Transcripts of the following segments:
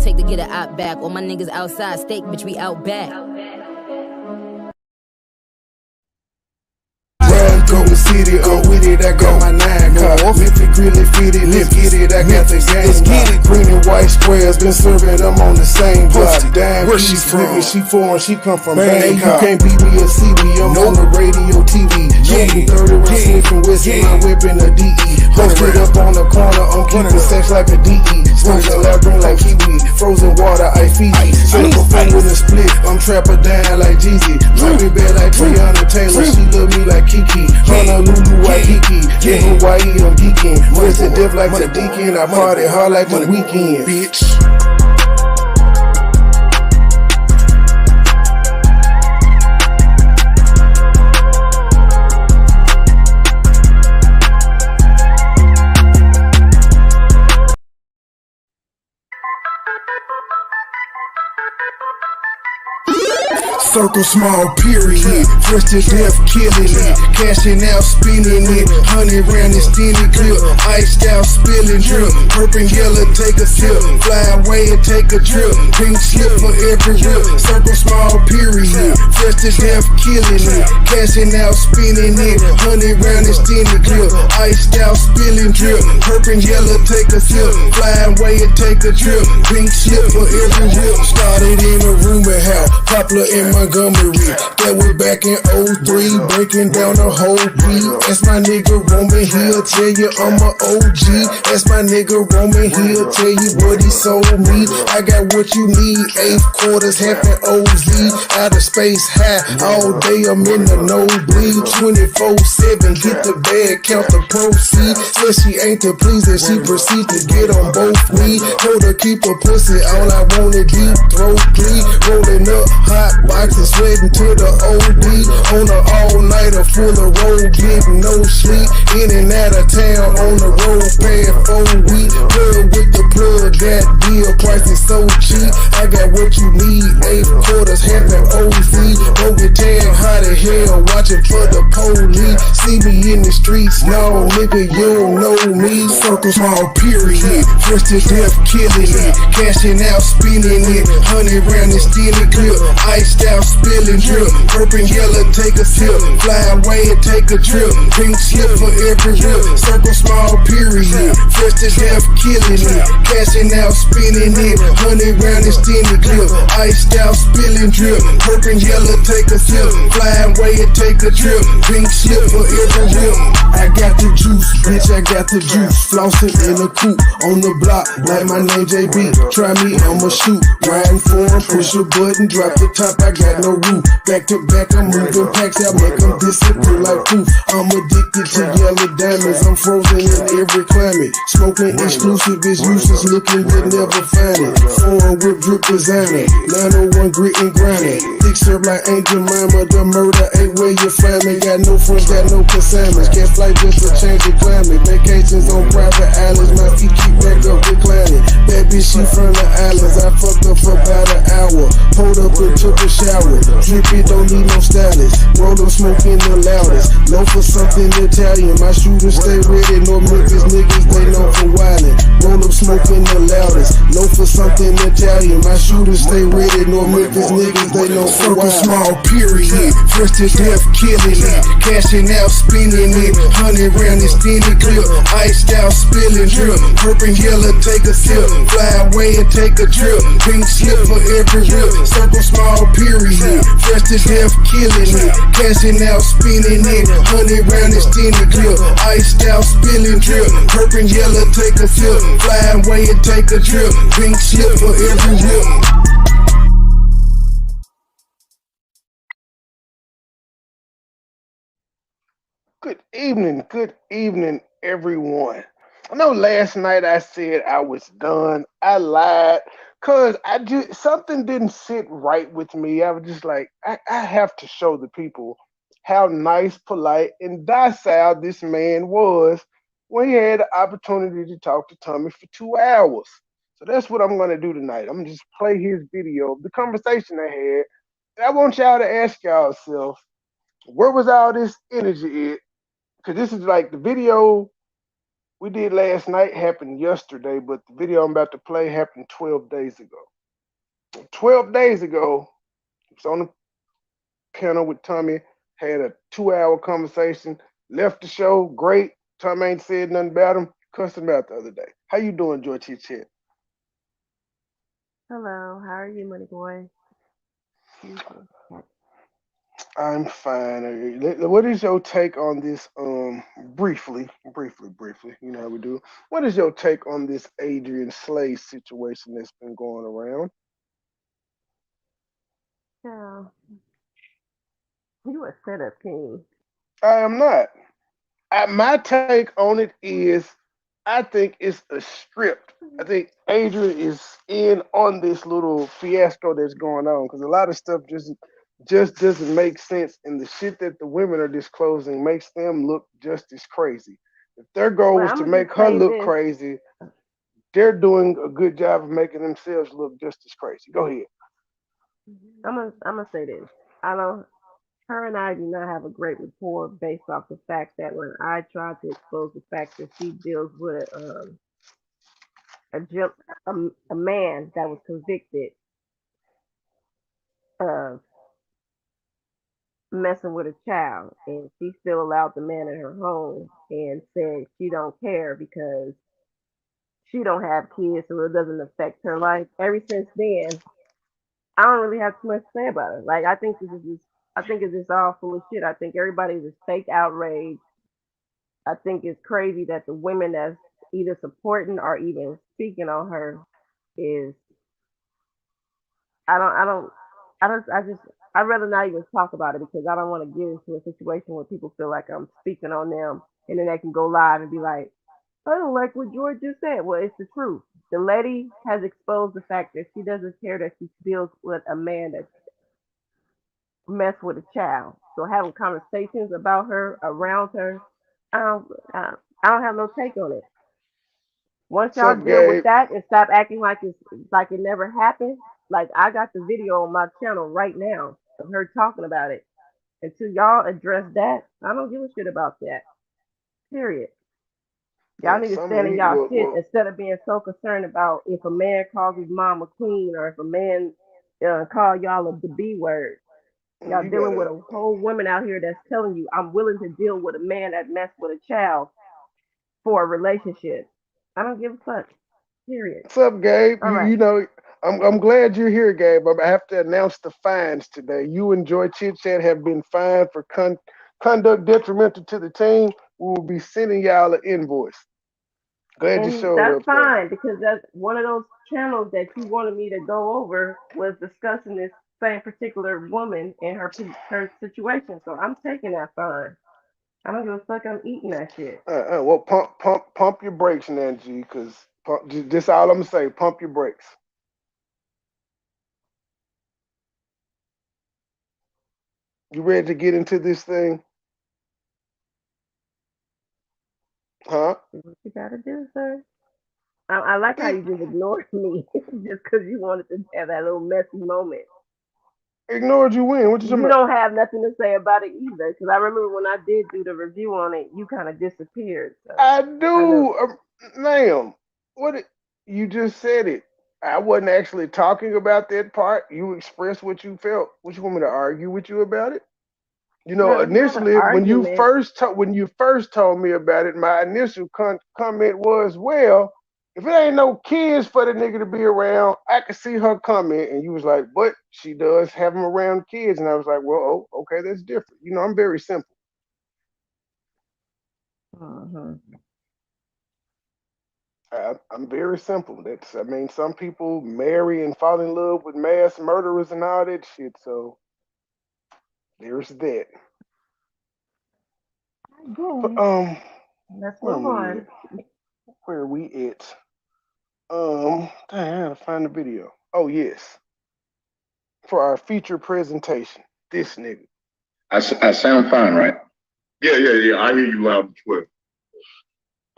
take to get it out back. All my niggas outside, steak, bitch, we out back. Golden City, go with it, I got my 9 car. If it really fit it, let's get it, I got the game. Let's get it. Green and white squares, been serving them on the same block. Damn, where she from? She foreign, she come from Bangkok. You can't beat me or see me, I'm on the radio, TV. Shooting 30 rounds, sniffing whiskey, my whipping a DE. Posted up on the corner, I'm keeping sex like a DE. Smoking labyrinth like Kiwi, frozen water, I Fiji. Circle phone with a split, I'm trapper down like Jeezy. Drop it bad like Breonna Taylor, she love me like Kiki. Honolulu, Waikiki, in Hawaii, I'm geeking. Where's the death like the deacon? I party hard like the weekend, bitch. Circle small period, fresh to death killing it, cashing out spinning it, 100 round extended clip, iced out spilling drip, purple yellow take a sip, fly away and take a trip, pink slip for every rip, circle small period, fresh to death killing it, cashing out spinning it, 100 round extended clip, iced out spilling drip, purple yellow take a sip, fly away and take a trip, pink slip for every rip, started in a rumor house, popular in Montgomery, that was back in 03, breaking down the whole beat. That's my nigga Roman, he'll tell you I'm a OG. That's my nigga Roman, he'll tell you what he sold me. I got what you need, 8 quarters, half an OZ. Out of space high, all day I'm in the nosebleed. 24/7, get the bag, count the proceeds. Said she ain't to please and she proceeds to get on both knees. Told her keep her pussy, all I want is deep throat clean. Rolling up hot boxes, sweating to the OD. On an all-nighter full of road, getting no sleep. In and out of town on the road, paying 4 weeks. Plug with the plug, got deal, prices so cheap. I got what you need, 8 quarters, half an OZ. Don't get tagged hot as hell, watching for the police. See me in the streets, no nigga, you don't know me. Circle small period, fresh to death killing it, cashing out spinning it, 100 round extended clip, iced out spilling drip, purple yellow take a sip, fly away and take a trip, pink slip for every rip, circle small period, fresh to death killing it, cashing out spinning it, 100 round extended clip, iced out spilling drip, purple yellow take a sip, fly away and take a trip, pink slip for every rip. I got the juice, bitch, I got the juice, flossing in a coupe, on the block, like my name JB, try me, I'ma shoot, riding for him, push a button, drop the top, I got no roof, back to back, I'm moving packs out, make them disappear like poof, I'm addicted to yellow diamonds, I'm frozen in every climate, smoking exclusive is useless, looking but never find it, foreign whip drip designer, 901 grit and grinding, thick serve like Angel Mama, the murder ain't where you find me, got no friends, got no consignments, can't fly just to change the climate, vacations on private islands, my feet keep back up reclining, that bitch she from the islands, I fucked up for about an hour, pulled up and took a shower, drippy don't need no stylist, roll up smoking the loudest, low for something Italian, my shooters stay ready, no Memphis niggas, they know for wildin', roll up smoking the loudest, low for something Italian, my shooters stay ready, no Memphis niggas, they know for wildin'. Circle small period, fresh to death killing it, cashing out spinning it, 100 round extended clip, iced out spilling drip, purple yellow take a sip, fly away and take a trip, pink slip for every rip, circle small period, fresh to death killing it, cashing out spinning it, 100 round extended clip, iced out spilling drip, purple yellow take a sip, fly away and take a trip, pink slip for every rip. Good evening, everyone. I know last night I said I was done. I lied because something didn't sit right with me. I was just like, I have to show the people how nice, polite, and docile this man was when he had the opportunity to talk to Tommy for 2 hours. So that's what I'm going to do tonight. I'm going to just play his video of the conversation they had. And I want y'all to ask yourself, where was all this energy at? Because this is like the video we did last night happened yesterday, but the video I'm about to play happened 12 days ago. 12 days ago, I was on the panel with Tommy, had a 2 hour conversation, left the show, great. Tommy ain't said nothing about him, cussed him out the other day. How you doing, Joy Chit Chat? Hello, how are you, MoneyBoy? I'm fine. What is your take on this? Briefly. You know how we do. What is your take on this Adrian Slade situation that's been going around? Yeah, you a setup king. I am not. My take on it is, I think it's a script. I think Adrian is in on this little fiasco that's going on because a lot of stuff just doesn't make sense, and the shit that the women are disclosing makes them look just as crazy. If their goal Well, was I'm to gonna make just her say look this. crazy, they're doing a good job of making themselves look just as crazy. Go ahead. I'm gonna say this. I don't. Her and I do not have a great rapport based off the fact that when I tried to expose the fact that she deals with a jump a man that was convicted of messing with a child, and she still allowed the man in her home and said she don't care because she don't have kids, so it doesn't affect her life. Ever since then, I don't really have too much to say about it. Like I think it's just all full of shit. I think everybody's just fake outrage. I think it's crazy that the women that's either supporting or even speaking on her is I don't I don't I don't I just I'd rather not even talk about it because I don't want to get into a situation where people feel like I'm speaking on them and then they can go live and be like, I don't like what George just said. Well, it's the truth. The lady has exposed the fact that she doesn't care that she deals with a man that mess with a child. So having conversations about her around her, I don't, I don't have no take on it. Once What's y'all up, deal with Gabe? that and stop acting like it's like it never happened, like I got the video on my channel right now of her talking about it. Until y'all address that, I don't give a shit about that. Period. Y'all Yeah, need to some stand in we y'all shit instead of being so concerned about if a man calls his mom a queen or if a man call y'all the B word. Y'all you dealing with gotta. a whole woman out here that's telling you, I'm willing to deal with a man that messed with a child for a relationship. I don't give a fuck. Period. What's up, Gabe? All You right. you know, I'm glad you're here, Gabe. I have to announce the fines today. You and Joy Chit Chat have been fined for conduct detrimental to the team. We will be sending y'all an invoice. Glad you And showed that's up though. fine because that's one of those channels that you wanted me to go over was discussing this same particular woman and her situation. So I'm taking that fine. I don't give a fuck. I'm eating that shit. Well, pump your brakes now, G. Because just all I'm gonna say. Pump your brakes. You ready to get into this thing, huh? Do what you gotta do, sir. I like how Think you just ignored me just because you wanted to have that little messy moment. ignored you win. What you talking You about? don't have nothing to say about it either. Because I remember when I did do the review on it, you kind of disappeared. So I I know. do, ma'am. What you just said it. I wasn't actually talking about that part. You expressed what you felt. What you want me to argue with you about it? You know, No, it's not an initially argument. when you first told me about it, my initial comment was, "Well, if it ain't no kids for the nigga to be around, I could see her comment." And you was like, "But she does have him around kids," and I was like, "Well, oh, okay, that's different." You know, I'm very simple. Hmm. I'm very simple. I mean, some people marry and fall in love with mass murderers and all that shit. So there's that. But Again, let's where move we at? on. Where we at? Dang, I gotta find the video. Oh yes, for our feature presentation. This nigga. I sound fine, right? Yeah. I hear you loud and clear.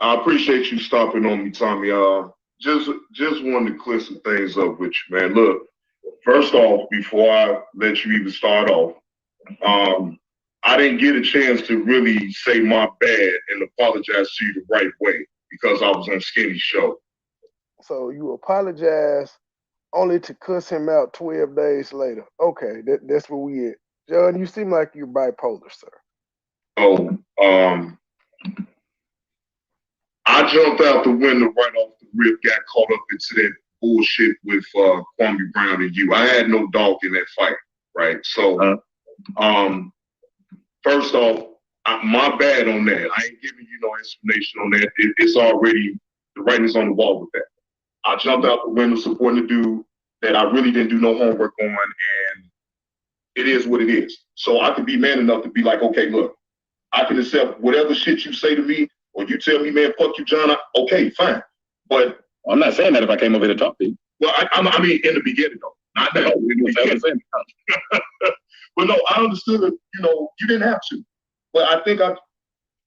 I appreciate you stopping on me, Tommy. Just wanted to clear some things up with you, man. Look, first off, before I let you even start off, um, I didn't get a chance to really say my bad and apologize to you the right way. because I was on Skinny's show. So you apologize only to cuss him out 12 days later. Okay, that's where we at. John, you seem like you're bipolar, sir. So I jumped out the window right off the rip, got caught up into that bullshit with Kwame Brown and you. I had no dog in that fight, right? So first off, my bad on that. I ain't giving you no explanation on that. It's already, the writing's on the wall with that. I jumped out the window supporting the dude that I really didn't do no homework on, and it is what it is. So I could be man enough to be like, okay, look, I can accept whatever shit you say to me, or you tell me, man, fuck you, John. Okay, fine. But I'm not saying that if I came over here to talk to you. Well, I mean, in the beginning, though. Not now. In the beginning. But no, I understood that, you didn't have to. But I think I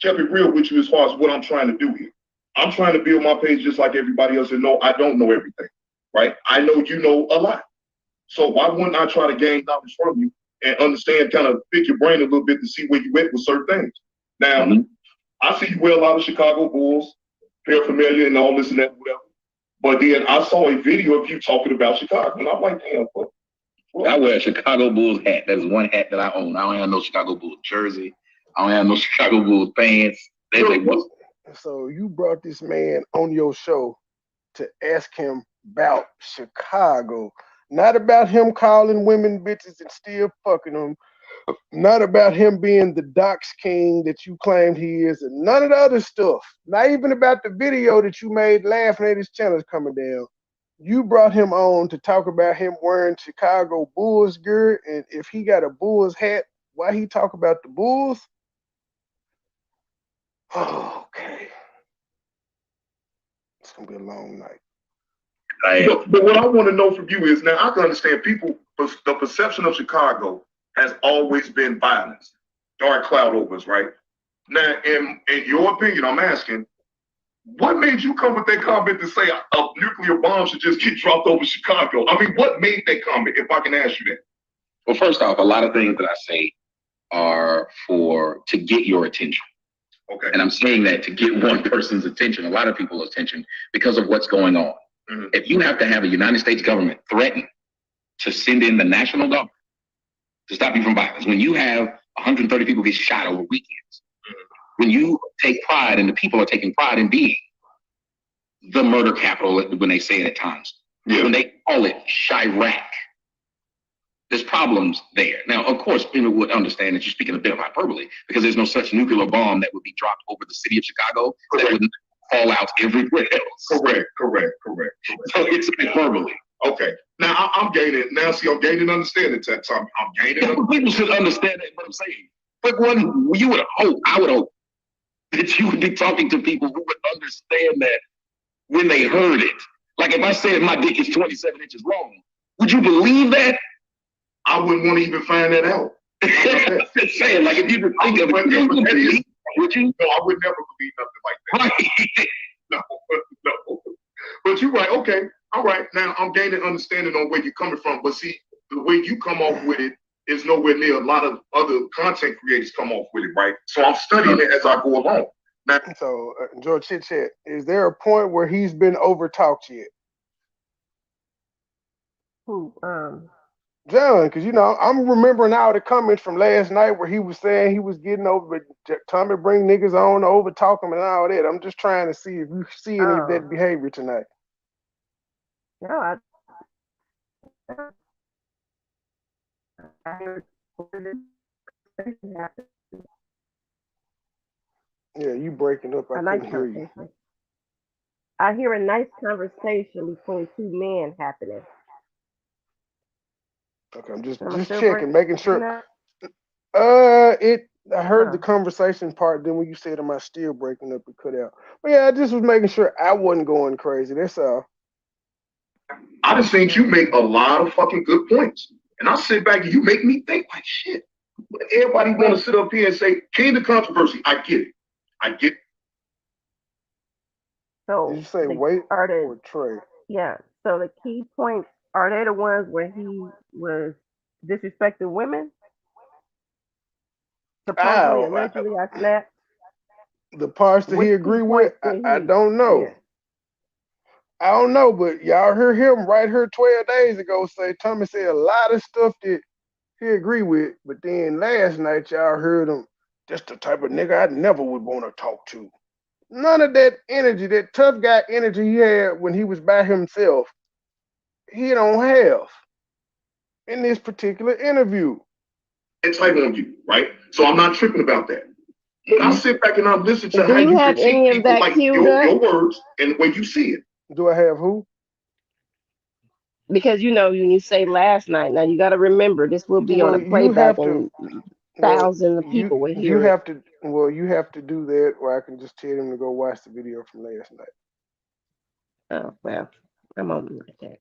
kept it real with you as far as what I'm trying to do here. I'm trying to build my page just like everybody else, and no, I don't know everything, right? I know you know a lot. So why wouldn't I try to gain knowledge from you and understand, kind of pick your brain a little bit to see where you went with certain things? Now, I see you wear a lot of Chicago Bulls, paraphernalia and all this and that, whatever. But then I saw a video of you talking about Chicago, and I'm like, damn, what? I wear a Chicago Bulls hat. That is one hat that I own. I don't have no Chicago Bulls jersey. I don't have no Chicago Bulls pants. So you brought this man on your show to ask him about Chicago, not about him calling women bitches and still fucking them, not about him being the dox king that you claimed he is, and none of the other stuff. Not even about the video that you made laughing at his channels coming down. You brought him on to talk about him wearing Chicago Bulls gear, and if he got a Bulls hat, why he talk about the Bulls? Okay. It's going to be a long night. But what I want to know from you is, now I can understand people, the perception of Chicago has always been violence, dark cloud over us, right? Now, in your opinion, I'm asking, what made you come with that comment to say a nuclear bomb should just get dropped over Chicago? I mean, what made that comment, if I can ask you that? Well, first off, a lot of things that I say are to get your attention. Okay. And I'm saying that to get one person's attention, a lot of people's attention, because of what's going on. Mm-hmm. If you have to have a United States government threaten to send in the National Guard to stop you from violence, when you have 130 people get shot over weekends, when you take pride and the people are taking pride in being the murder capital, when they say it at times, when they call it Chirac, there's problems there. Now, of course, people would understand that you're speaking a bit of hyperbole because there's no such nuclear bomb that would be dropped over the city of Chicago that would fall out everywhere else. Correct. So it's hyperbole. Okay. Now I'm gaining. Now see, I'm gaining understanding. I'm gaining. People should understand that what I'm saying. But I would hope that you would be talking to people who would understand that when they heard it. Like if I said my dick is 27 inches long, would you believe that? I wouldn't want to even find that out. Just saying, like if you could think of it, would you? No, I would never believe nothing like that. Right. No. But you're right. Okay. All right. Now I'm gaining understanding on where you're coming from. But see, the way you come off with it is nowhere near a lot of other content creators come off with it, right? So I'm studying it as I go along. Now, so, George Chit Chat, is there a point where he's been over-talked yet? Who? John, because I'm remembering all the comments from last night where he was saying he was getting over, but Tommy bring niggas on to over talk him and all that. I'm just trying to see if you see any of that behavior tonight. No, I Yeah, you breaking up. I couldn't hear you. I hear a nice conversation between two men happening. Okay, I'm just checking, making sure. I heard the conversation part. Then when you said, "Am I still breaking up?" It cut out. But yeah, I just was making sure I wasn't going crazy. That's all. I just think you make a lot of fucking good points, and I sit back and you make me think like shit. Everybody want to sit up here and say, "King of controversy." I get it. So did you say wait or Trey? Yeah. So the key points, are they the ones where he was disrespecting women? Supposedly, allegedly, I snapped. The parts that he Which agree key with, points did I he? don't know. Yeah. I don't know, but y'all heard him right here 12 days ago say Tommy said a lot of stuff that he agree with, but then last night y'all heard him, just the type of nigga I never would want to talk to. None of that energy, that tough guy energy he had when he was by himself, he don't have in this particular interview. And type on you, right? So I'm not tripping about that. When I sit back and I listen to Do how you you have critique any of people, that like queued up? your words and the way you see it. Do I have who? Because you know, when you say last night, now you got to remember this will be on Well, a you playback, have to. and Well, thousands of people will you hear it. have to. Well, you have to do that, or I can just tell him to go watch the video from last night. Oh well, I'm on like that.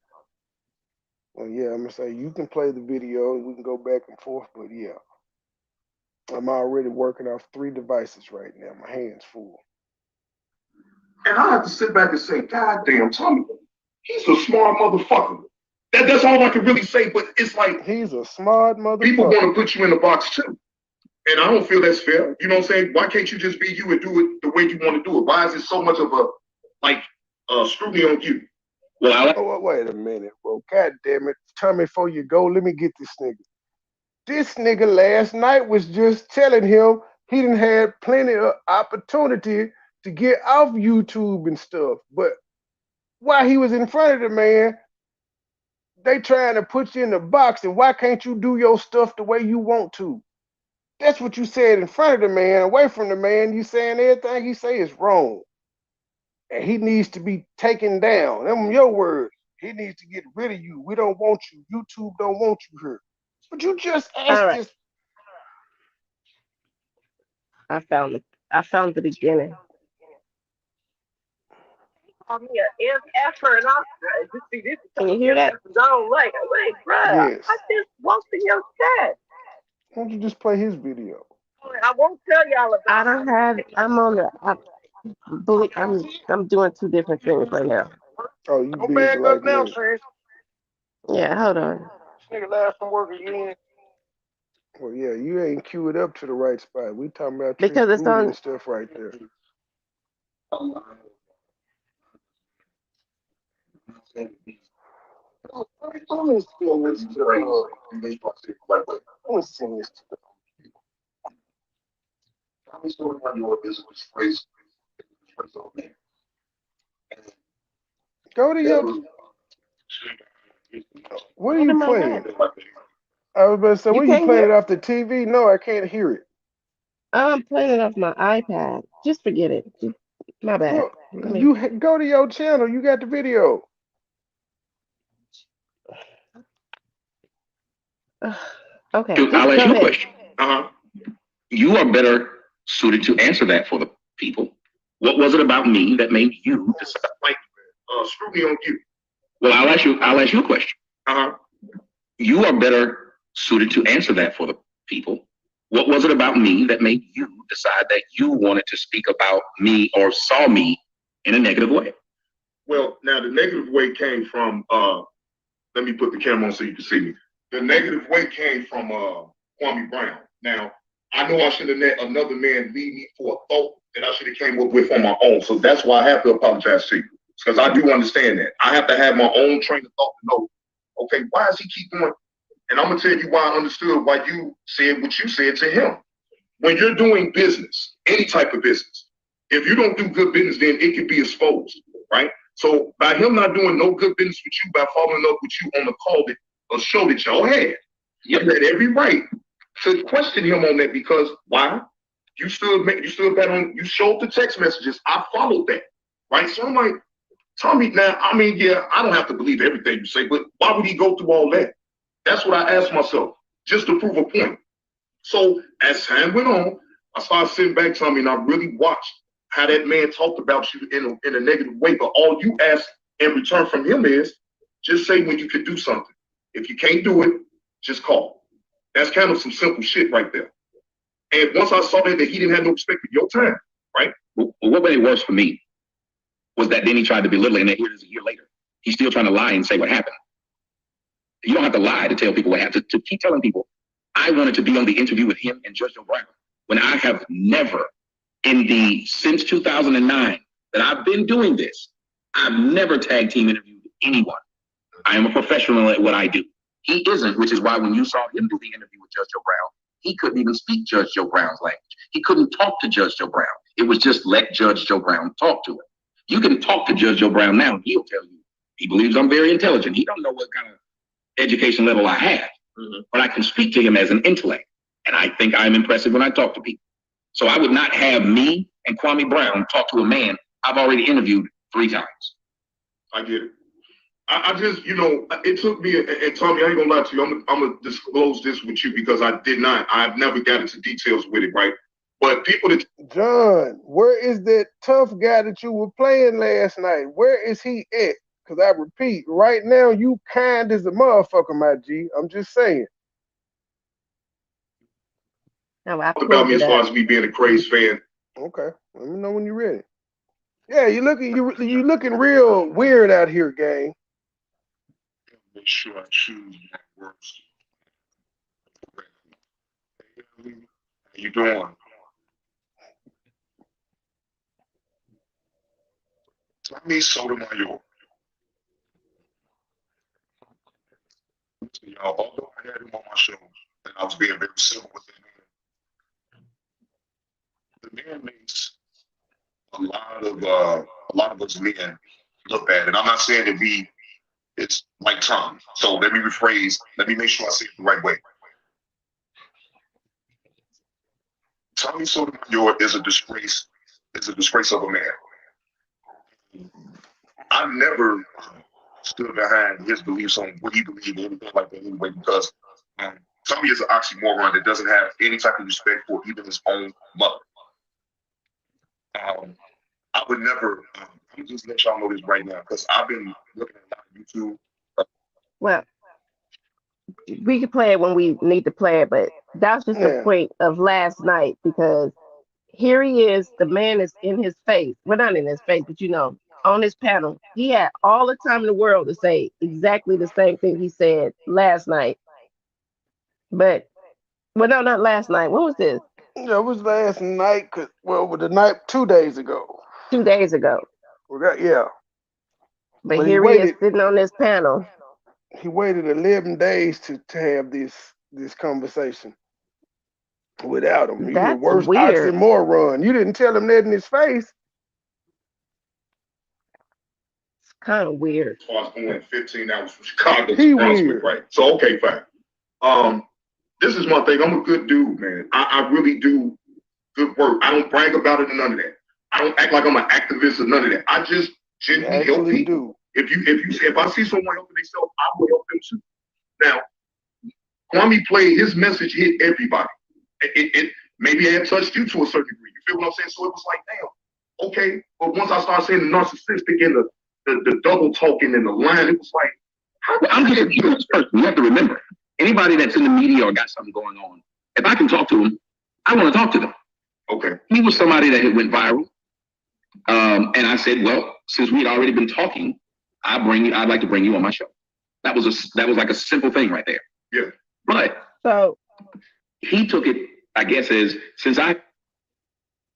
Well, yeah, I'm gonna say you can play the video and we can go back and forth, but yeah, I'm already working off 3 devices right now. My hands full. And I have to sit back and say, God damn, Tommy, he's a smart motherfucker. That's all I can really say, but it's like He's a smart motherfucker. people want to put you in the box too. And I don't feel that's fair. You know what I'm saying? Why can't you just be you and do it the way you want to do it? Why is it so much of a scrutiny on you? Well, wait a minute, bro. God damn it. Tommy, before you go, let me get this nigga. This nigga last night was just telling him he didn't have plenty of opportunity to get off YouTube and stuff. But while he was in front of the man, they trying to put you in the box, and why can't you do your stuff the way you want to? That's what you said in front of the man. Away from the man, you saying everything he say is wrong. And he needs to be taken down. Them your words. He needs to get rid of you. We don't want you. YouTube don't want you here. But you just asked All right, this. I found it. I found the beginning. Call me an MFer, and I'm just see this. Can you hear that? Don't like. I'm like, bruh, Yes. I just walked in your chat. Why don't you just play his video? I won't tell y'all about. I don't have. I'm on the. I'm doing 2 different things right now. Oh, you busy like me. Yeah, hold on. Nigga last from work again. Well, yeah, you ain't queued up to the right spot. We talking about Because it's on. and stuff right there. Go to your. What are you playing? I was about to say, what are you playing it off the TV? No, I can't hear it. I'm playing it off my iPad. Just forget it. My bad. Well, you go to your channel. You got the video. Okay. I'll ask you a question. You are better suited to answer that for the people. What was it about me that made you decide, like, scrutiny on you? Well, I'll ask you a question. You are better suited to answer that for the people. What was it about me that made you decide that you wanted to speak about me or saw me in a negative way? Well, now the negative way came from, let me put the camera on so you can see me. The negative way came from Kwame Brown. Now, I know I should have let another man lead me for a thought that I should have came up with on my own. So that's why I have to apologize to you. Because I do understand that. I have to have my own train of thought to know, okay, why does he keep going? And I'm going to tell you why I understood why you said what you said to him. When you're doing business, any type of business, if you don't do good business, then it could be exposed, right? So by him not doing no good business with you, by following up with you on the call that a show that y'all had, you had every right to question him on that because why? You showed the text messages. I followed that, right? So I'm like, Tommy, now, I mean, yeah, I don't have to believe everything you say, but why would he go through all that? That's what I asked myself, just to prove a point. So as time went on, I started sitting back, Tommy, and I really watched how that man talked about you in a negative way. But all you ask in return from him is just say when you can do something. If you can't do it, just call. That's kind of some simple shit right there. And once I saw that he didn't have no respect for your time, right? Well, what made it worse for me was that then he tried to belittle it, and here it is a year later. He's still trying to lie and say what happened. You don't have to lie to tell people what happened. To keep telling people, I wanted to be on the interview with him and Judge O'Brien when I have never Since 2009 that I've been doing this, I've never tag team interviewed anyone. I am a professional at what I do. He isn't, which is why when you saw him do the interview with Judge Joe Brown, he couldn't even speak Judge Joe Brown's language. He couldn't talk to Judge Joe Brown. It was just let Judge Joe Brown talk to him. You can talk to Judge Joe Brown now, and he'll tell you he believes I'm very intelligent. He don't know what kind of education level I have, but I can speak to him as an intellect, and I think I'm impressive when I talk to people. So I would not have me and Kwame Brown talk to a man I've already interviewed 3 times. I get it. I just, you know, it took me, and Tommy, I ain't gonna lie to you, I'm gonna disclose this with you because I've never got into details with it, right? But people that... John, where is that tough guy that you were playing last night? Where is he at? Because I repeat, right now, you kind as a motherfucker, my G. I'm just saying. No, about me as far as me being a crazy fan. Okay, let me know when you're ready. Yeah, you looking real weird out here, gang. Make sure I choose my words. How you doing? Tommy Sotomayor. So, y'all, although I had him on my show, and I was being very civil with him, the man makes a lot of us men look bad. And I'm not saying that it's like Tom. So let me rephrase, let me make sure I say it the right way. Tommy Sotomayor is a disgrace of a man. I never stood behind his beliefs on what he believed or anything like that anyway, because Tommy is an oxymoron that doesn't have any type of respect for even his own mother. I would never, let me just let y'all know this right now, because I've been looking at a lot of YouTube. Well, we can play it when we need to play it, but that's just the point of last night, because here he is, the man is in his face. Well, not in his face, but you know, on his panel. He had all the time in the world to say exactly the same thing he said last night. But, well, no, not last night. What was this? Yeah, it was last night, the night 2 days ago. 2 days ago. Yeah. But here he is sitting on this panel. He waited 11 days to have this conversation without him. He's the worst oxymoron. You didn't tell him that in his face. It's kind of weird. So I was going 15 hours from Chicago to Brunswick, right? So, okay, fine. This is my thing. I'm a good dude, man. I really do good work. I don't brag about it or none of that. I don't act like I'm an activist or none of that. I just genuinely help people. If I see someone helping themselves, I will help them too. Now, Kwame played his message hit everybody. It maybe it touched you to a certain degree. You feel what I'm saying? So it was like, damn, okay. But once I started saying the narcissistic and the double talking and the line, it was like, I'm just a huge person. You have to remember, anybody that's in the media or got something going on, if I can talk to them, I want to talk to them. Okay. He was somebody that had went viral. And I said, well, since we had already been talking, I'd like to bring you on my show. That was like a simple thing right there. Yeah. But so he took it, I guess, as since I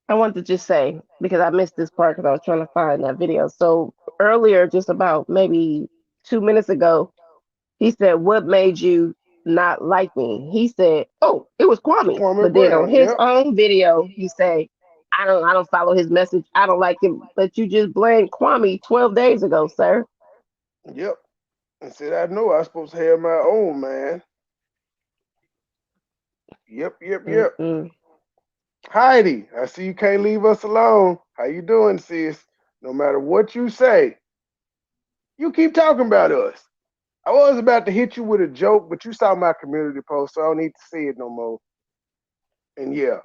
wanted to just say, because I missed this part because I was trying to find that video. So earlier, just about maybe 2 minutes ago, he said, what made you not like me? He said, oh, it was Kwame. But then on his own video, he said, I don't follow his message. I don't like him. But you just blamed Kwame 12 days ago, sir. Yep. I said, I know I'm supposed to have my own, man. Yep. Mm-hmm. Heidi, I see you can't leave us alone. How you doing, sis? No matter what you say, you keep talking about us. I was about to hit you with a joke, but you saw my community post, so I don't need to see it no more. And yeah,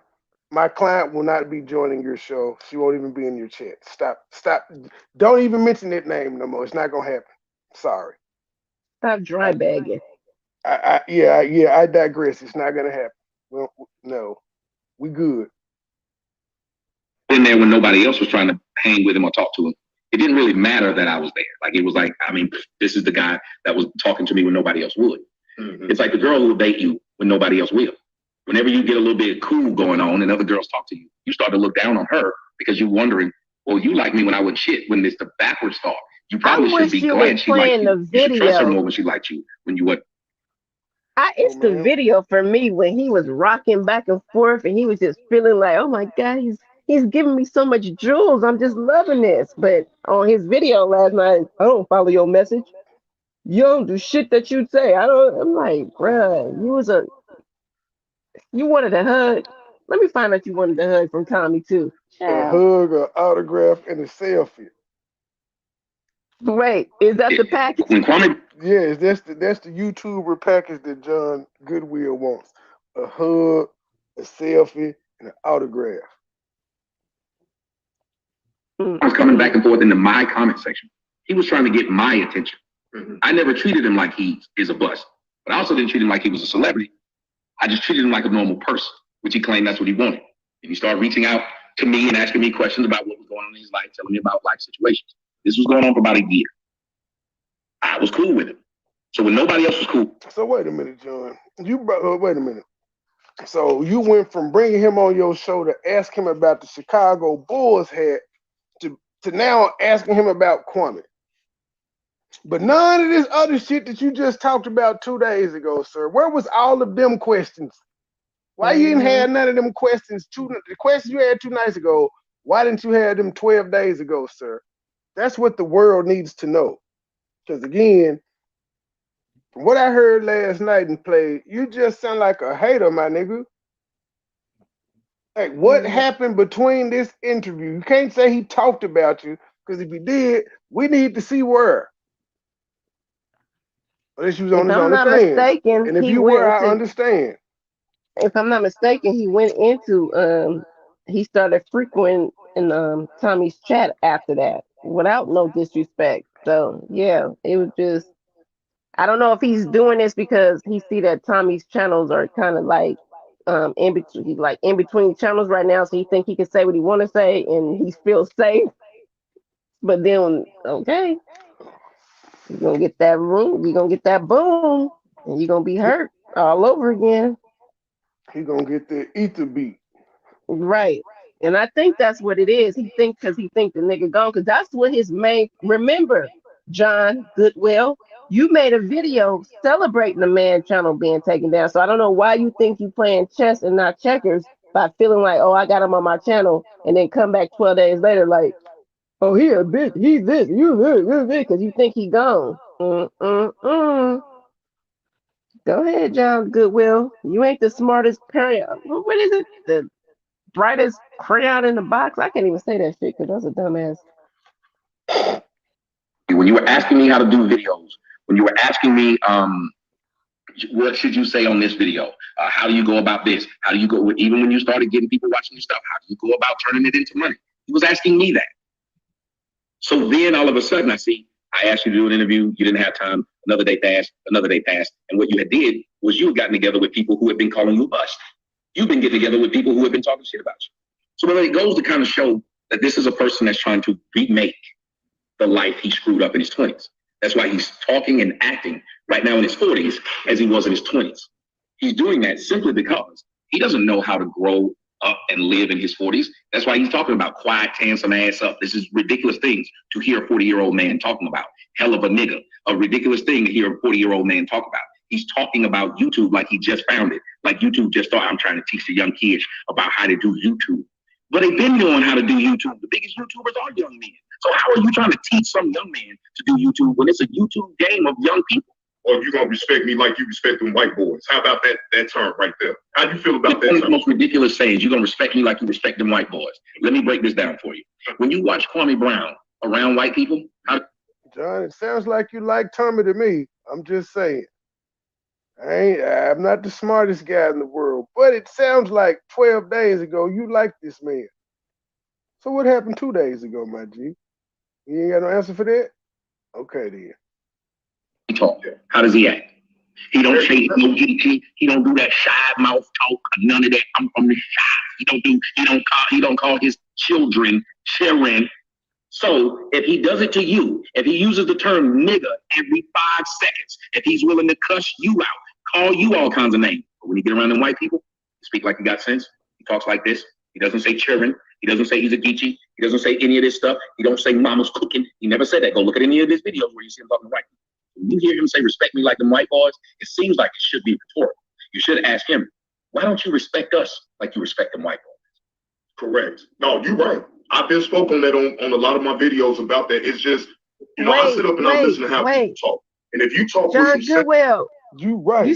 my client will not be joining your show. She won't even be in your chat. Stop. Don't even mention that name no more. It's not going to happen. Sorry. Stop dry bagging. I digress. It's not going to happen. Well, no, we good. In there when nobody else was trying to hang with him or talk to him. It didn't really matter that I was there. Like, it was like, I mean, this is the guy that was talking to me when nobody else would. Mm-hmm. It's like the girl who will date you when nobody else will. Whenever you get a little bit cool going on and other girls talk to you, you start to look down on her because you're wondering, well, you like me when I would shit, when it's the backwards thought. You probably should be glad she liked you. You should trust her more when she liked you, when you would. It's the video for me when he was rocking back and forth and he was just feeling like, oh my God, he's giving me so much jewels. I'm just loving this. But on his video last night, I don't follow your message. You don't do shit that you say. I'm like, bruh, you wanted a hug. Let me find out you wanted a hug from Tommy too. A hug, an autograph, and a selfie. Wait, is that the package? Yes, that's the YouTuber package that John Goodwill wants. A hug, a selfie, and an autograph. I was coming back and forth into my comment section. He was trying to get my attention. I never treated him like he is a bust, but I also didn't treat him like he was a celebrity. I just treated him like a normal person, which he claimed that's what he wanted. And he started reaching out to me and asking me questions about what was going on in his life, telling me about life situations. This was going on for about a year. I was cool with him. So when nobody else was cool. So wait a minute, John. Wait a minute. So you went from bringing him on your show to ask him about the Chicago Bulls hat to now asking him about Kwame. But none of this other shit that you just talked about 2 days ago, sir. Where was all of them questions? Why you didn't have none of them questions? The questions you had 2 nights ago, why didn't you have them 12 days ago, sir? That's what the world needs to know. Because again, from what I heard last night and played, you just sound like a hater, my nigga. Like, what happened between this interview? You can't say he talked about you, because if he did, we need to see where. Unless you was on his OnlyFans. And if you were, I understand. If I'm not mistaken, he went into he started frequenting in Tommy's chat after that, without no disrespect. So yeah, it was just, I don't know if he's doing this because he see that Tommy's channels are kind of like in between channels right now, so he think he can say what he want to say and he feels safe. But then, okay, you're gonna get that room, you're gonna get that boom, and you're gonna be hurt all over again. He gonna get the ether beat. Right. And I think that's what it is. He think the nigga gone, because that's what his main. Remember, John Goodwill, you made a video celebrating the man channel being taken down. So I don't know why you think you playing chess and not checkers by feeling like, oh, I got him on my channel, and then come back 12 days later like, oh, he a bitch, he's this, you this, because you think he gone. Go ahead, John Goodwill. You ain't the smartest parent. What is it? The brightest crayon in the box? I can't even say that shit because that's a dumbass. When you were asking me how to do videos, when you were asking me, what should you say on this video? How do you go about this? How do you go, even when you started getting people watching your stuff, how do you go about turning it into money? He was asking me that. So then all of a sudden I asked you to do an interview, you didn't have time, another day passed, and what you had did was you had gotten together with people who had been calling you a bust. You've been getting together with people who have been talking shit about you. So when it goes to kind of show that this is a person that's trying to remake the life he screwed up in his 20s. That's why he's talking and acting right now in his 40s as he was in his 20s. He's doing that simply because he doesn't know how to grow up and live in his 40s. That's why he's talking about quiet, tan some ass up. This is ridiculous things to hear a 40-year-old man talking about. Hell of a nigga. A ridiculous thing to hear a 40-year-old man talk about. He's talking about YouTube like he just found it. Like YouTube just thought, I'm trying to teach the young kids about how to do YouTube. But they've been knowing how to do YouTube. The biggest YouTubers are young men. So how are you trying to teach some young man to do YouTube when it's a YouTube game of young people? Or if you're going to respect me like you respect them white boys. How about that term right there? How do you feel about that One of term? the most ridiculous sayings, you're going to respect me like you respect them white boys. Let me break this down for you. When you watch Kwame Brown around white people, John, it sounds like you like Tommy to me. I'm just saying. I'm not the smartest guy in the world, but it sounds like 12 days ago you liked this man. So what happened 2 days ago, my G? You ain't got no answer for that? Okay, then. he talk? How does he act? He don't say he don't do that shy mouth talk. None of that. I'm from the shy. He don't call his children Sharon. So if he does it to you, if he uses the term nigga every 5 seconds, if he's willing to cuss you out, call you all kinds of names, but when you get around them white people, speak like he got sense. He talks like this. He doesn't say children. He doesn't say he's a geechee. He doesn't say any of this stuff. He don't say mama's cooking. He never said that. Go look at any of his videos where you see him talking white people. When you hear him say respect me like them white boys, it seems like it should be rhetorical. You should ask him, why don't you respect us like you respect them white boys? Correct. No, you're right. I've been spoken that on a lot of my videos about that. It's just, you know, I sit up and I listen to how people talk. And if you talk John with some Goodwill, you right. you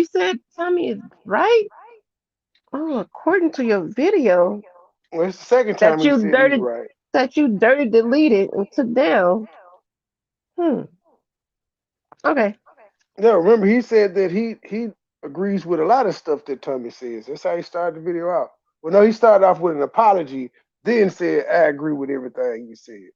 said Tommy is right. Oh, according to your video, Well, it's the second time that he you said dirty he's right. that you dirty deleted and took down. Okay. No, remember he said that he agrees with a lot of stuff that Tommy says. That's how he started the video out. Well, no, he started off with an apology, then said, I agree with everything you said.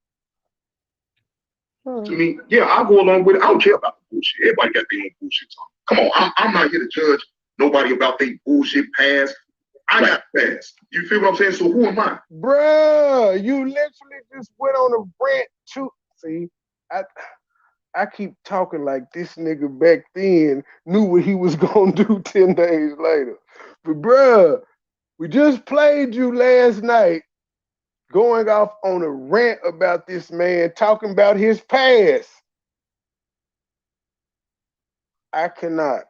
to me, yeah, I'll go along with it. I don't care about the bullshit. Everybody got their own bullshit talk. Come on, I'm not here to judge nobody about their bullshit past. I got past. You feel what I'm saying? So who am I? Bruh, you literally just went on a rant too. See, I keep talking like this nigga back then knew what he was gonna do 10 days later. But bruh, we just played you last night going off on a rant about this man, talking about his past. I cannot.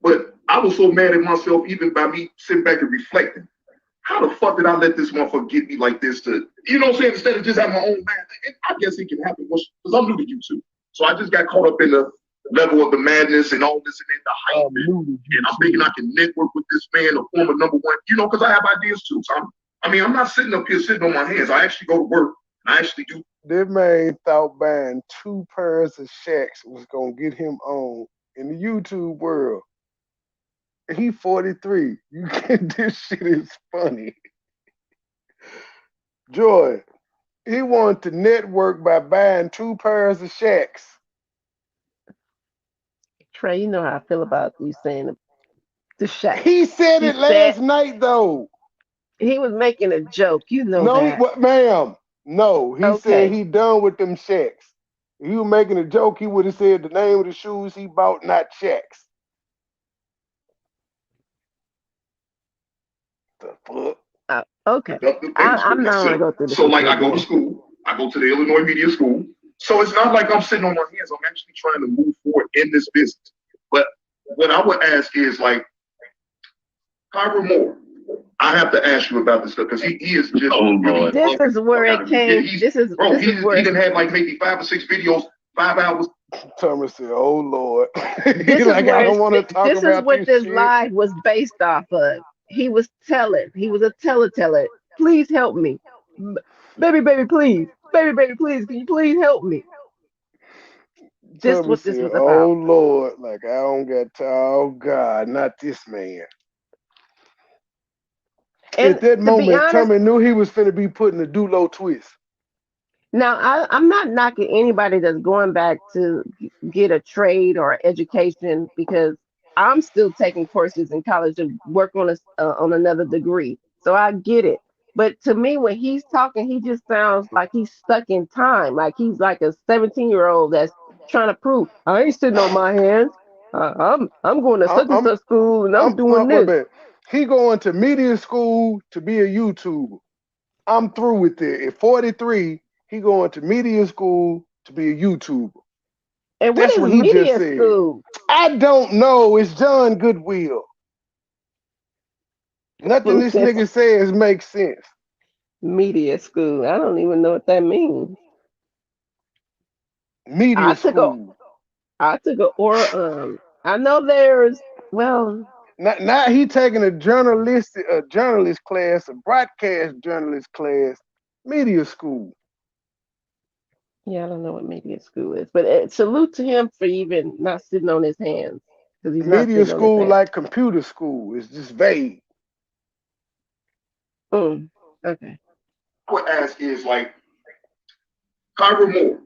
But I was so mad at myself even by me sitting back and reflecting. How the fuck did I let this motherfucker get me like this to, you know what I'm saying, instead of just having my own man? I guess it can happen because I'm new to YouTube. So I just got caught up in the level of the madness and all this and that, the hype. And I'm thinking I can network with this man, a former #1, you know, because I have ideas too. So I'm not sitting up here sitting on my hands. I actually go to work. I actually do. This man thought buying 2 pairs of Shaqs was gonna get him on in the YouTube world. He 43. You get this shit is funny. Joy, he wanted to network by buying 2 pairs of Shaqs. Trey, you know how I feel about you saying the Shaq. He said it last night though. He was making a joke, you know no, that. Ma'am. No, he said he done with them Shaqs. If he was making a joke, he would have said the name of the shoes he bought, not Shaqs. The fuck? Okay. I'm not gonna go through this. So like I go to school. I go to the Illinois Media School. So it's not like I'm sitting on my hands. I'm actually trying to move forward in this business. But what I would ask is like, Kyra Moore, I have to ask you about this stuff because he is just. Oh Lord. This is where it came. He didn't have like maybe 5 or 6 videos, 5 hours. Thomas said, "Oh Lord." He's like, I don't want to talk about this. This is what this shit. live was based off of. He was a teller. Please help me. Baby, please. Baby, please. Can you please help me? This Thomas what this said, was about. Oh Lord, like I don't got time. Oh God, not this man. And at that moment, honest, Tommy knew he was finna be putting a do-low twist. Now, I'm not knocking anybody that's going back to get a trade or education because I'm still taking courses in college to work on another degree. So I get it. But to me, when he's talking, he just sounds like he's stuck in time. Like he's like a 17-year-old that's trying to prove, I ain't sitting on my hands. I'm going to such and such school and I'm doing this. He going to media school to be a YouTuber. I'm through with it. At 43, he going to media school to be a YouTuber. And what is media school? I don't know. It's John Goodwill. Nothing this nigga says makes sense. Media school. I don't even know what that means. Media school. I know there's, well. Now he taking a journalist class, a broadcast journalist class, media school. Yeah, I don't know what media school is, but salute to him for even not sitting on his hands. He's media school like computer school. It's just vague. Okay. I would ask is like, Kyra Moore,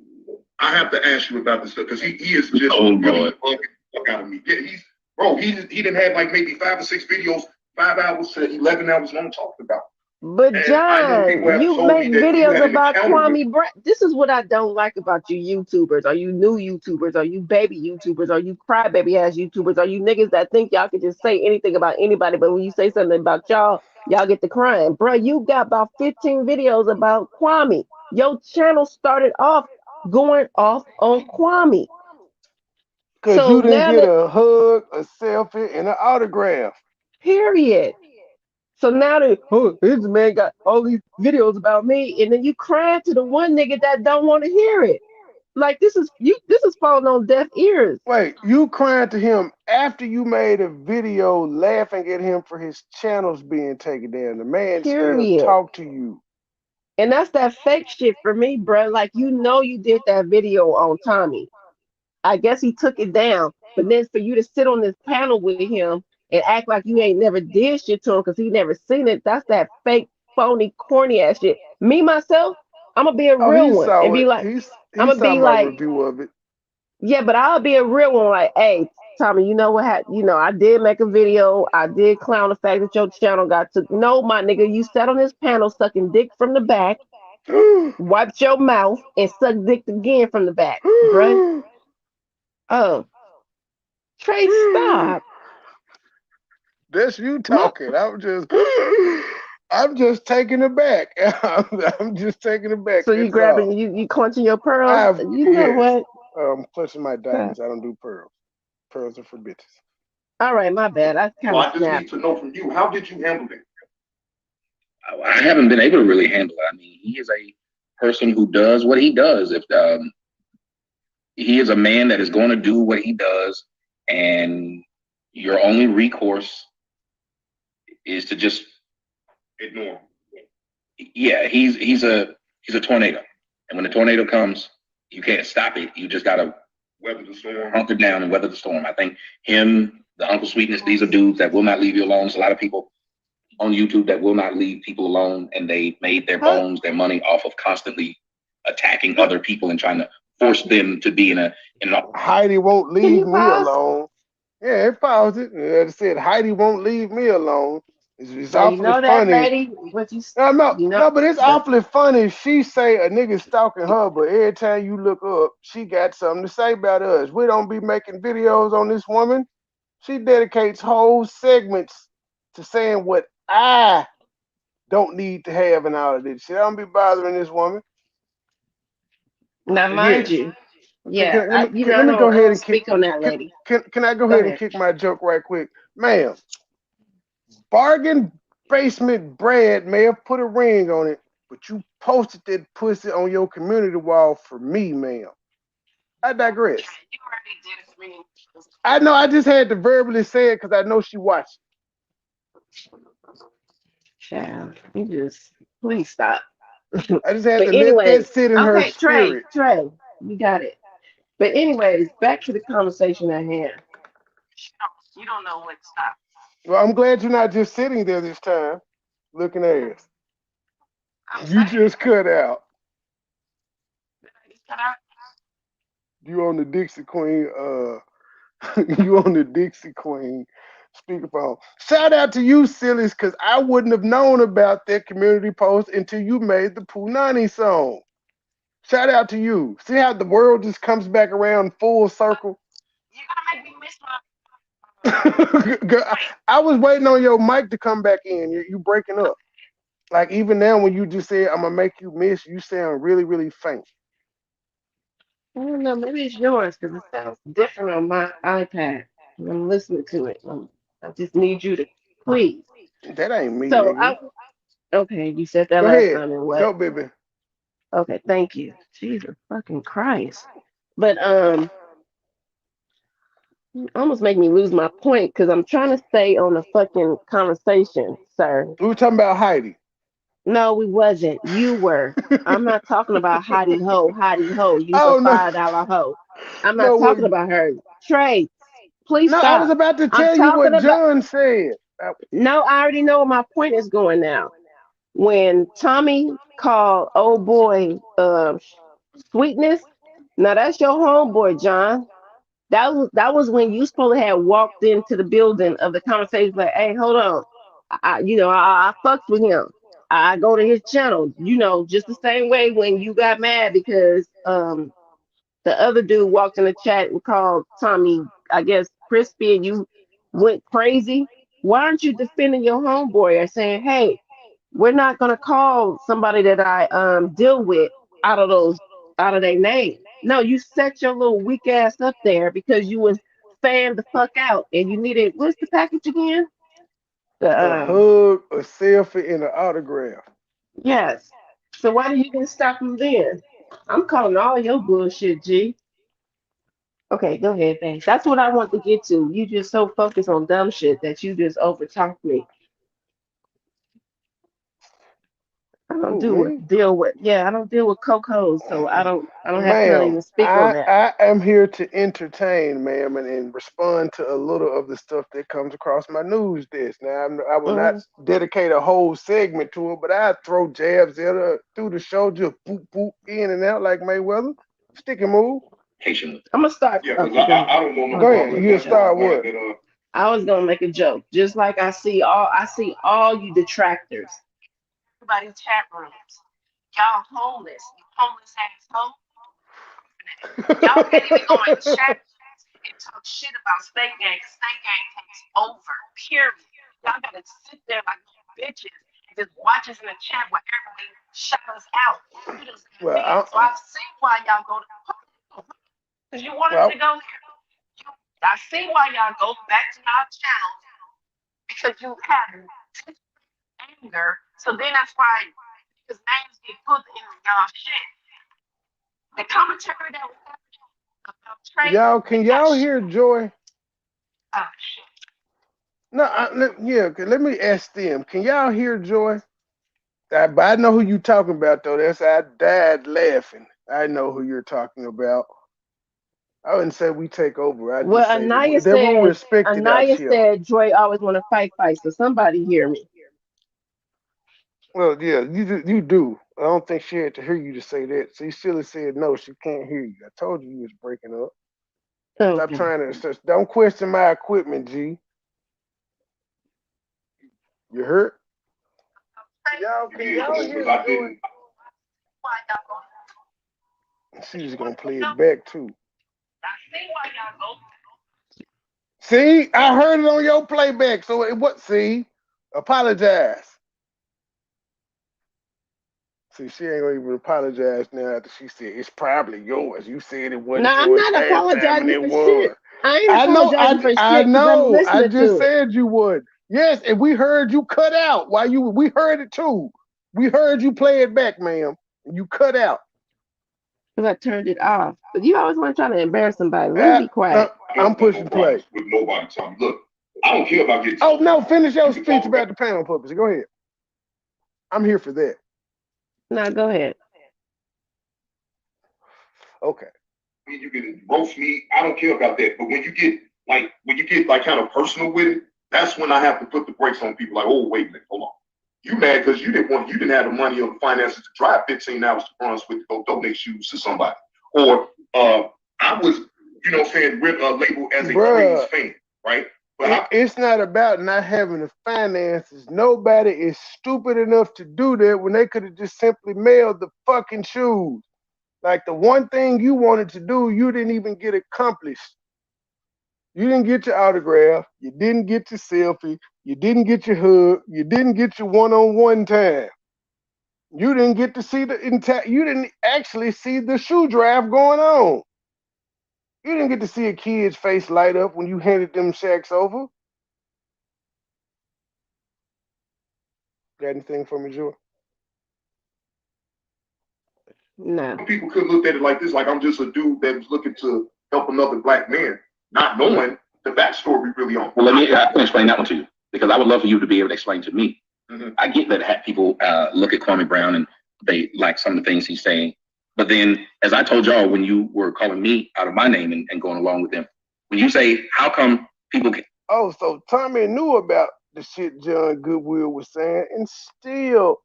I have to ask you about this stuff because he is just really fucking fuck out of me. Yeah, he didn't have like maybe 5 or 6 videos, 5 hours to 11 hours long talked about But And I know people John, have you told make me that you videos had an about encounter with. Kwame Brown. This is what I don't like about you YouTubers. Are you new YouTubers? Are you baby YouTubers? Are you crybaby ass YouTubers? Are you niggas that think y'all can just say anything about anybody, but when you say something about y'all get the crying? Bruh, you got about 15 videos about Kwame. Your channel started off going off on Kwame. Cause So you didn't now get that, a hug, a selfie, and an autograph. period. So now that, oh, this man got all these videos about me, and then you crying to the one nigga that don't want to hear it. Like this is falling on deaf ears. Wait, you crying to him after you made a video laughing at him for his channels being taken down. The man still Period. talk to you. And that's that fake shit for me, bruh. Like you did that video on Tommy. I guess he took it down, but then for you to sit on this panel with him and act like you ain't never did shit to him because he never seen it, that's that fake, phony, corny ass shit. Me myself, I'm gonna be a Oh, real he one and saw be it. like, I'm He gonna saw be my like, review of it. yeah, but I'll be a real one. Like, hey, Tommy, you know what? I did make a video. I did clown the fact that your channel got took. No, my nigga, you sat on this panel sucking dick from the back, wiped your mouth, and sucked dick again from the back, bruh. Oh, Trey, stop. That's you What? talking. I'm just taking it back. I'm just taking it back. So you That's all. grabbing, you clenching your pearls? I've You know yes. what? I'm clutching my Okay. diamonds. I don't do pearls. Pearls are for bitches. All right, my bad. I So kind of I just snapped. need to know from you, how did you handle it? I haven't been able to really handle it. I mean, he is a person who does what he does. If he is a man that is going to do what he does, and your only recourse is to just Ignore. yeah. He's a tornado, and when the tornado comes, you can't stop it. You just gotta Weather the storm. hunker down and weather the storm. I think him, the Uncle Sweetness, these are dudes that will not leave you alone. There's a lot of people on YouTube that will not leave people alone, and they made their Huh? bones, their money off of constantly attacking Huh? other people and trying to force them to be in an Heidi won't Can leave you me pause? alone. Yeah, it paused it. It said Heidi won't leave me alone. It's Now you awfully know that funny. lady. What No, you know? no, but it's That, awfully funny. She say a nigga stalking her, but every time you look up, she got something to say about us. We don't be making videos on this woman. She dedicates whole segments to saying what I don't need to have and all of this. She don't be bothering this woman. now, mind Yes. you, yeah, Let me go I ahead don't and kick. speak on that Can, lady. can I go Go ahead and ahead. kick my joke right quick, ma'am? Bargain basement Brad may have put a ring on it, but you posted that pussy on your community wall for me, ma'am. I digress. You already did it for me. I know I just had to verbally say it because I know she watched. Child, you just please stop. I just had But to let that anyways, sit in her okay, spirit. Trey, you got it. But anyways, back to the conversation at hand. You don't know when to stop. Well, I'm glad you're not just sitting there this time, looking ass. I'm You saying, just cut out. cut out. You on the Dixie Queen, you on the Dixie Queen speakerphone. Shout out to you, sillies, because I wouldn't have known about that community post until you made the Punani song. Shout out to you. See how the world just comes back around full circle? You're gonna make me miss my Girl, I was waiting on your mic to come back in. You breaking up. Like even now when you just said I'm gonna make you miss, you sound really, really faint. I don't know, maybe it's yours because it sounds different on my iPad. I'm listening to it. I just need you to please. That ain't me, So nigga. okay, you said that Go last ahead. time and what? Go, baby. Okay, thank you. Jesus fucking Christ. But almost make me lose my point because I'm trying to stay on the fucking conversation, sir. We were talking about Heidi. No, we wasn't. You were. I'm not talking about hottie ho. Use a Oh no. $5 hoe. I'm No, not what talking about her. Trey, please no, I was stop. about to I'm tell you talking what about. John said. No, I already know where my point is going now. When Tommy called old boy sweetness, now that's your homeboy, John. That was when you supposed to have walked into the building of the conversation like, hey, hold on. I fucked with him. I go to his channel, just the same way when you got mad because the other dude walked in the chat and called Tommy, I guess, crispy, and you went crazy. Why aren't you defending your homeboy or saying, hey, we're not gonna call somebody that I deal with out of their name. No, you set your little weak ass up there because you was fanned the fuck out and you needed what's the package again? The A hug, a selfie, and an autograph. yes. So why did you didn't stop him then? I'm calling all your bullshit, G. Okay, go ahead, thanks. That's what I want to get to. You just so focused on dumb shit that you just over talk me. I don't Who, do me? with deal with I don't deal with cocos, so I don't have to Ma'am, even speak on that. I am here to entertain, ma'am, and respond to a little of the stuff that comes across my news desk. Now, I will not Mm. dedicate a whole segment to it, but I throw jabs at her through the show, just boop, boop, in and out like Mayweather. Stick and move. Patiently. I'm gonna start. Yeah, because Okay, go ahead. I don't know I no was Go gonna ahead. problem make with a You that. joke. start I'm glad what? that I was gonna make a joke. Just like I see all you detractors. Everybody chat rooms. Y'all homeless. You homeless asshole. Y'all can't even go in chat and talk shit about State Gang. 'Cause State Gang takes over. Period. Y'all gotta sit there like bitches and just watch us in the chat where everybody shut us out. You just got Well, mad. So I see why y'all go to because you wanted me well, to go there. You, I see why y'all go back to y'all channels because you have anger. So then that's why because names get put in y'all shit. The commentary that was happening about Trey, can that y'all shit. hear Joy? Oh shit. No, let me ask them. Can y'all hear Joy? But I know who you talking about though. I died laughing. I know who you're talking about. I wouldn't say we take over. I Well, just say they're more respected out Anaya here. said, Joy always want to fight. So somebody hear me. Well, yeah, you do. I don't think she had to hear you to say that. See, Silly said no, she can't hear you. I told you was breaking up. Stop Okay. trying to. Don't question my equipment, G. You hurt? Can yeah, y'all because hear I Joy? didn't. Why y'all go? She's You gonna want to play know? it back too. I see why y'all go. See, I heard it on your playback. So what? See, apologize. See, she ain't gonna even apologize now after she said it's probably yours. You said it No, wasn't I'm yours not last time, and apologizing it for shit. was. I ain't I know, apologizing for I shit because I'm know. I listening just to it. said you would. Yes, and we heard you cut out while you. We heard it too. We heard you play it back, ma'am. You cut out. Because I turned it off. But you always want to try to embarrass somebody. Let me Uh, be quiet. I I'm don't want no pushing play. problems with nobody, Tommy. Look, I don't care about getting. Oh no! Finish your You can speech talk about about the panel puppets. Go ahead. I'm here for that. No, go ahead. Okay. me. You can roast me. I don't care about that. But when you get like kind of personal with it, that's when I have to put the brakes on people. Like, oh wait a minute, hold on. You mad because you didn't have the money or the finances to drive 15 hours to Brunswick to go donate shoes to somebody. Or I was, saying, labeled as a Dreams Bruh, fan, right? But it's not about not having the finances. Nobody is stupid enough to do that when they could have just simply mailed the fucking shoes. Like the one thing you wanted to do, you didn't even get accomplished. You didn't get your autograph. You didn't get your selfie. You didn't get your hug. You didn't get your one-on-one time. You didn't get to see the entire. You didn't actually see the shoe drive going on. You didn't get to see a kid's face light up when you handed them sacks over. Got anything for me, Joe? No. people could look at it like this, like I'm just a dude that was looking to help another black man, not knowing the backstory really on. Well, I can explain that one to you because I would love for you to be able to explain to me. Mm-hmm. I get that people look at Kwame Brown and they like some of the things he's saying. But then, as I told y'all, when you were calling me out of my name and going along with them, when you say, how come people can... Oh, so Tommy knew about the shit John Goodwill was saying and still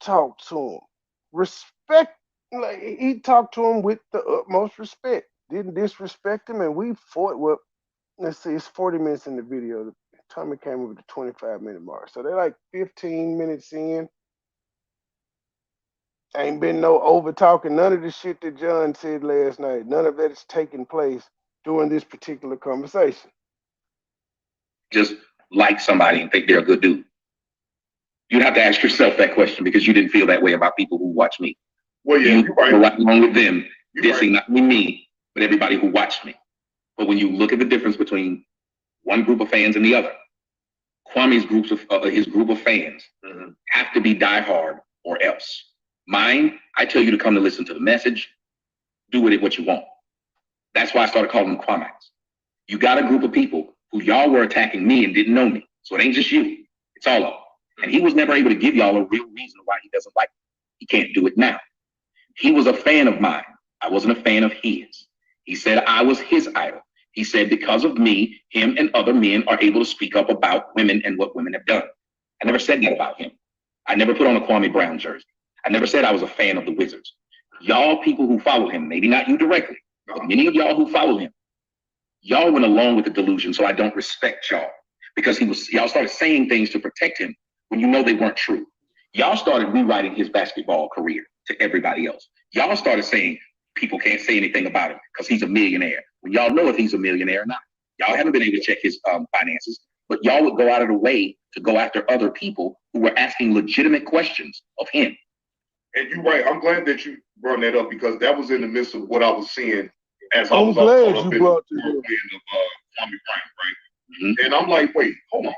talked to him. Respect, like he talked to him with the utmost respect. Didn't disrespect him, and we fought. Well, let's see, it's 40 minutes in the video. Tommy came over the 25-minute mark, so they're like 15 minutes in. Ain't been no over talking. None of the shit that John said last night. None of that is taking place during this particular conversation. Just like somebody and think they're a good dude. You'd have to ask yourself that question because you didn't feel that way about people who watch me. Well, yeah, you're right along with them, dissing not only me, but everybody who watched me. But when you look at the difference between one group of fans and the other, Kwame's his group of fans have to be diehard or else. Mine, I tell you to come to listen to the message, do with it what you want. That's why I started calling them Kwame's. You got a group of people who y'all were attacking me and didn't know me. So it ain't just you, it's all of them. And he was never able to give y'all a real reason why he doesn't like me. He can't do it now. He was a fan of mine. I wasn't a fan of his. He said I was his idol. He said because of me, him and other men are able to speak up about women and what women have done. I never said that about him. I never put on a Kwame Brown jersey. I never said I was a fan of the Wizards. Y'all people who follow him, maybe not you directly, but many of y'all who follow him, y'all went along with the delusion, so I don't respect y'all. Because y'all started saying things to protect him when you know they weren't true. Y'all started rewriting his basketball career to everybody else. Y'all started saying people can't say anything about him because he's a millionaire. When y'all know if he's a millionaire or not. Y'all haven't been able to check his finances, but y'all would go out of the way to go after other people who were asking legitimate questions of him. And you're right. I'm glad that you brought that up because that was in the midst of what I was seeing as I I'm was glad up you in brought the this up. whirlwind of Kwame Bryant, right? And I'm like, wait, hold on.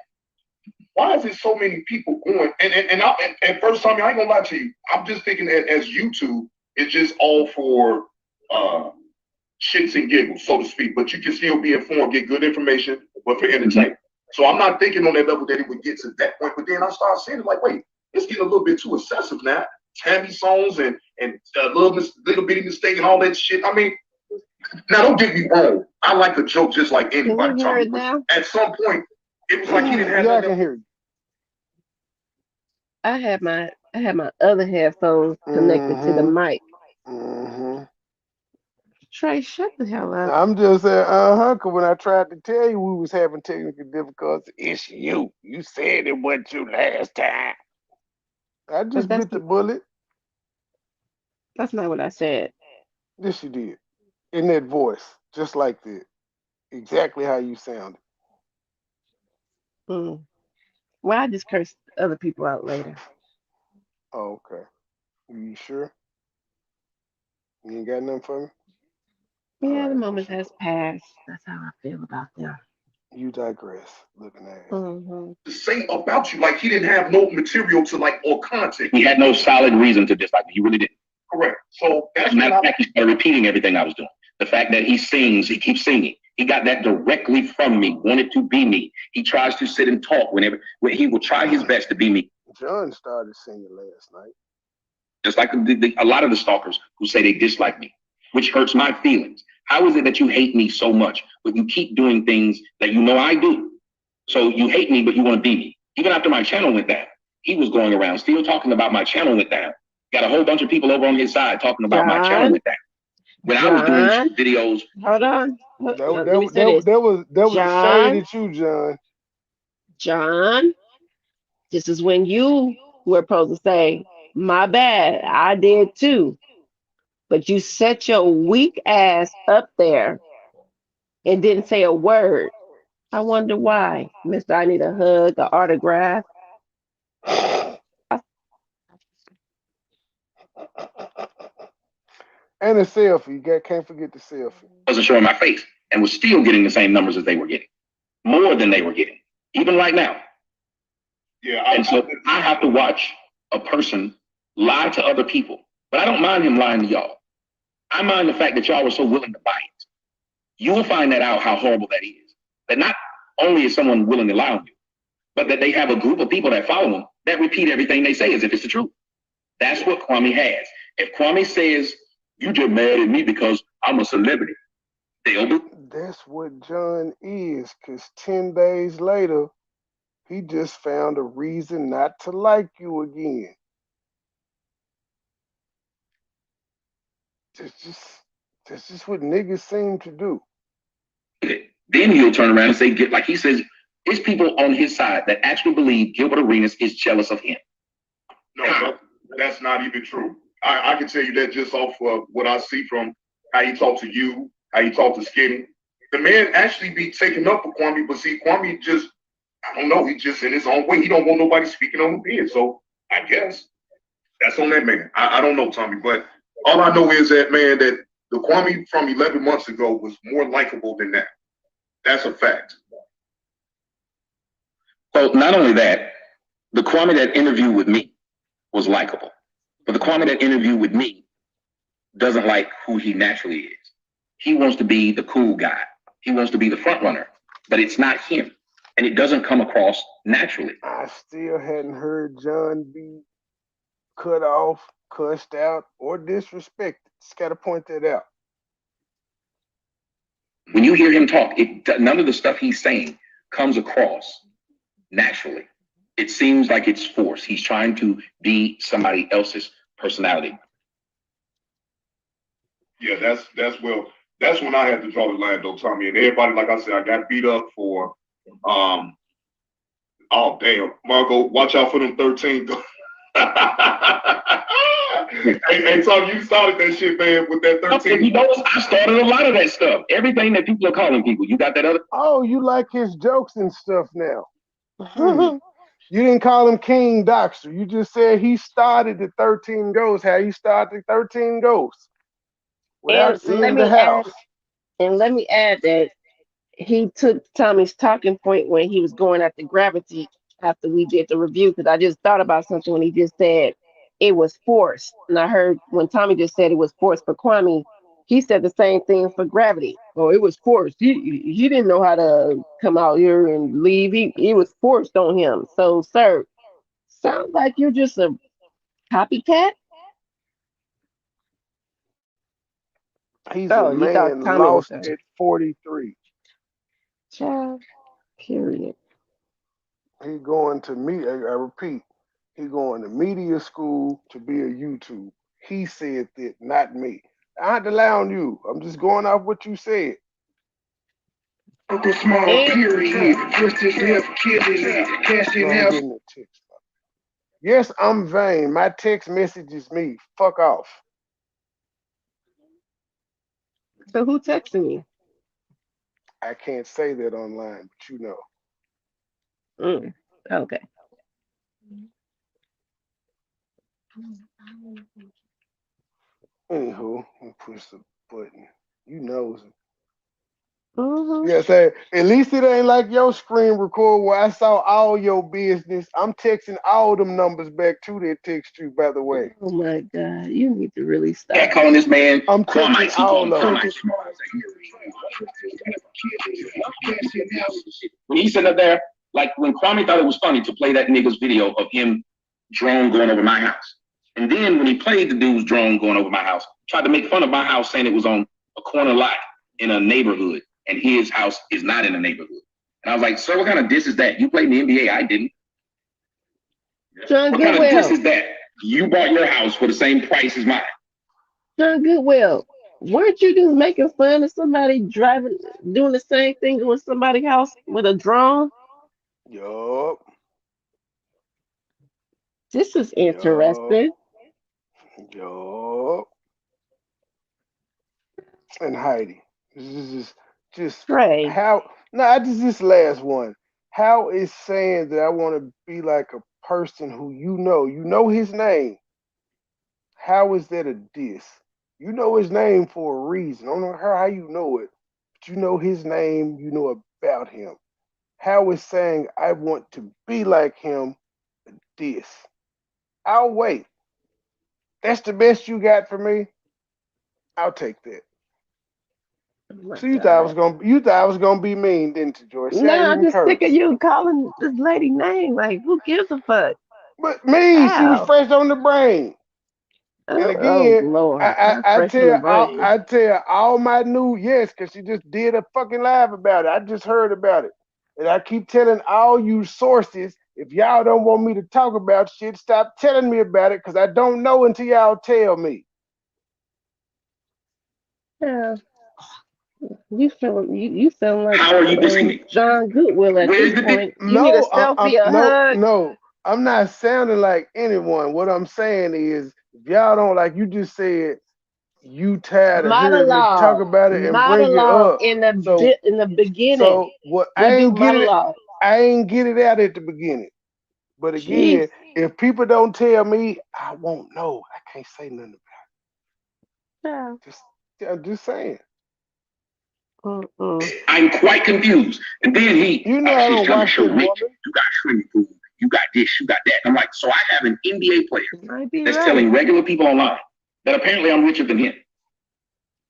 Why is it so many people going? And first time, I ain't gonna lie to you. I'm just thinking that as YouTube, it's just all for shits and giggles, so to speak. But you can still be informed, get good information, but for entertainment. So I'm not thinking on that level that it would get to that point. But then I start seeing it like, wait, it's getting a little bit too excessive now. Tammy songs and little bitty mistake and all that shit. I mean, now don't get me wrong. I like a joke just like anybody. Can you hear it now? At some point, it was like he didn't have. Yeah, I can hear you. I had my other headphones connected to the mic. Trey, shut the hell up. I'm just saying, because when I tried to tell you we was having technical difficulties, it's you. You said it wasn't you last time. I just bit the bullet. That's not what I said. Yes, you did. In that voice, just like that. Exactly how you sounded. Well, I just curse other people out later. Oh, okay. You sure? You ain't got nothing for me? Yeah, the moment has passed. That's how I feel about them. You digress, looking at it. To say about you, like he didn't have no material to like or content. He had no solid reason to dislike me. He really didn't. Correct. So that's matter of fact, he started repeating everything I was doing. The fact that he sings, he keeps singing. He got that directly from me, wanted to be me. He tries to sit and talk when he will try his best to be me. John started singing last night. Just like a lot of the stalkers who say they dislike me, which hurts my feelings. How is it that you hate me so much, but you keep doing things that you know I do? So you hate me, but you want to be me. Even after my channel went down, he was going around still talking about my channel went down. Got a whole bunch of people over on his side talking about my channel went down. When I was doing videos. Hold on. That was a shade at you, John. John, this is when you were supposed to say, my bad, I did too. But you set your weak ass up there and didn't say a word. I wonder why. Mister, I need a hug, an autograph. And a selfie. You can't forget the selfie. I wasn't showing my face and was still getting the same numbers as they were getting. More than they were getting. Even right now. Yeah. And so I have to watch a person lie to other people. But I don't mind him lying to y'all. I mind the fact that y'all were so willing to buy it. You will find that out how horrible that is. That not only is someone willing to lie on you, but that they have a group of people that follow them that repeat everything they say as if it's the truth. That's what Kwame has. If Kwame says, you just mad at me because I'm a celebrity, they'll do. That's what John is, because 10 days later, he just found a reason not to like you again. That's just what niggas seem to do. Then he'll turn around and say, like he says, there's people on his side that actually believe Gilbert Arenas is jealous of him. No, that's not even true. I can tell you that just off of what I see from how he talked to you, how he talked to Skinny. The man actually be taking up for Kwame, but see, Kwame just, I don't know, he just in his own way. He don't want nobody speaking on him being. So I guess that's on that man. I don't know, Tommy, but all I know is that, man, that the Kwame from 11 months ago was more likable than that. That's a fact. Well, not only that, the Kwame that interviewed with me was likable. But the Kwame that interviewed with me doesn't like who he naturally is. He wants to be the cool guy. He wants to be the front runner, but it's not him. And it doesn't come across naturally. I still hadn't heard John be cut off, cussed out, or disrespected. Just got to point that out. When you hear him talk, none of the stuff he's saying comes across naturally. It seems like it's forced. He's trying to be somebody else's personality. Yeah, that's when I had to draw the line though, Tommy. And everybody, like I said, I got beat up for oh damn, Marco, watch out for them 13. hey, Tommy, you started that shit, man, with that 13. You know, I started a lot of that stuff. Everything that people are calling people. You got that other? Oh, you like his jokes and stuff now. You didn't call him King Doxter. You just said he started the 13 Ghosts. How he started 13 Ghosts without seeing the house. And let me add that he took Tommy's talking point when he was going after Gravity after we did the review, because I just thought about something when he just said it was forced. And I heard when Tommy just said it was forced for Kwame, he said the same thing for Gravity. Oh, it was forced. He didn't know how to come out here and leave. He was forced on him. So, sir, sounds like you're just a copycat. He's a man lost at 43. Child, period. He going to me. I repeat, he going to media school to be a YouTube. He said that, not me. I had to lie on you. I'm just going off what you said. The small period, just as if killing it, cashing out. Yes, I'm vain. My text message is me. Fuck off. So who texting me? I can't say that online, but you know. Okay. Anywho, we push the button. You knows it. Mm-hmm. Yes, at least it ain't like your screen record where I saw all your business. I'm texting all them numbers back to that text you, by the way. Oh my God, you need to really stop. Yeah, calling this man. I'm texting all of them. When he sitting up there, like when Kwame thought it was funny to play that nigga's video of him drone going over my house. And then when he played the dude's drone going over my house, tried to make fun of my house saying it was on a corner lot in a neighborhood and his house is not in a neighborhood. And I was like, sir, what kind of diss is that? You played in the NBA, I didn't. John what Goodwill. Kind of diss is that? You bought your house for the same price as mine. John Goodwill, weren't you just making fun of somebody driving, doing the same thing with somebody's house with a drone? Yup. This is interesting. Yup. And Heidi, this is just Trey. how. No, this last one. How is saying that I want to be like a person who you know his name? How is that a diss? You know his name for a reason. I don't know how you know it, but you know his name. You know about him. How is saying I want to be like him a diss? I'll wait. That's the best you got for me. I'll take that. So you thought I was gonna be mean, didn't you, Joyce? No, I'm just sick of you calling this lady name. Like, who gives a fuck? But me, she was fresh on the brain. And again, Lord, I tell all my new because she just did a fucking live about it. I just heard about it. And I keep telling all you sources, if y'all don't want me to talk about shit, stop telling me about it, because I don't know until y'all tell me. Yeah. You feel like how are you dissing me? John Goodwill at this point. You need a selfie, a hug. No, I'm not sounding like anyone. What I'm saying is If y'all don't like, you just said you tired of hearing me talk Monologue, about it and bring it monologue up. in the So in the beginning. so what? We do monologue. I ain't get it out at the beginning. But Jeez. again, if people don't tell me, I won't know. I can't say nothing Yeah. about it. I'm just saying. I'm quite confused. And then You know I she's don't trying to watch show that Rich, woman. you got swimming pool, you got this, you got that. I'm like, so I have an NBA player Might be that's right. telling regular people online that apparently I'm richer than him.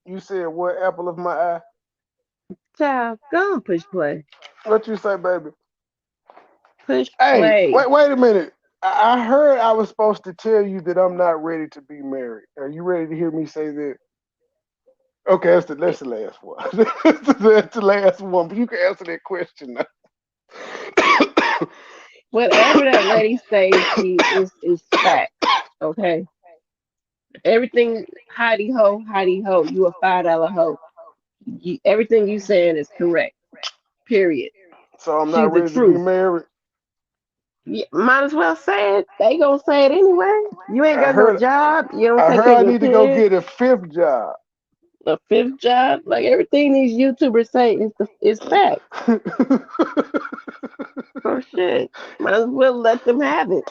You said what? Apple of my eye. Child, go on, push play. What you say, baby? Push Hey, play. wait a minute. I heard I was supposed to tell you that I'm not ready to be married. Are you ready to hear me say that? Okay, that's the last one. That's the last one. But you can answer that question now. Whatever that lady says, she is fact. Okay. Everything hidey ho. You a $5 hoe. Everything you saying is correct. Period. So I'm She's not the ready to be truth. married. Yeah, might as well say it. They gonna say it anyway. You ain't I got no heard job. You don't I take heard care of I your need to go kids. get a fifth job. A fifth job. Like everything these YouTubers say is fact. Oh shit. Might as well let them have it.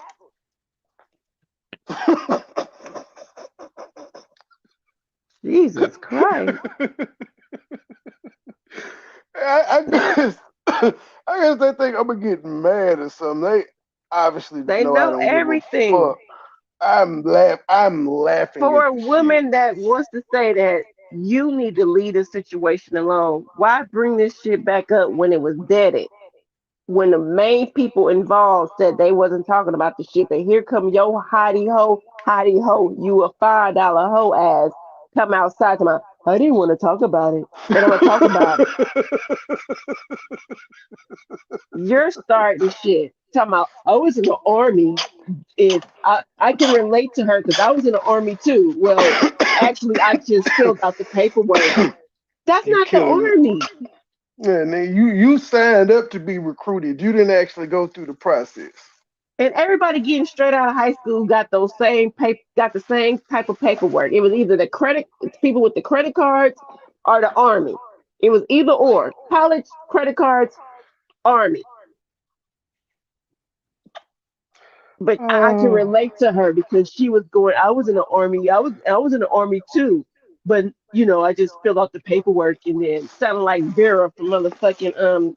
Jesus Christ. I guess I guess they think I'm gonna get mad or something. They obviously They know I know don't give a everything. fuck. I'm laughing For at a the shit. woman that wants to say that you need to leave the situation alone, why bring this shit back up when it was deaded? When the main people involved said they wasn't talking about the shit, but here come your hottie ho, you a $5 hoe ass, come outside to my, I didn't want to talk about it, but I'm gonna talk about it. You're starting shit. Talking about I was in the army. I can relate to her because I was in the army too. Well, actually, I just filled out the paperwork. That's You not the killing me. army. Yeah, man, you signed up to be recruited. You didn't actually go through the process. And everybody getting straight out of high school got those same got the same type of paperwork. It was either the credit people with the credit cards or the army. It was either or. College, credit cards, army. But I can Oh, relate to her because she was going. I was in the army. I was in the army too. But I just filled out the paperwork and then sounded like Vera from motherfucking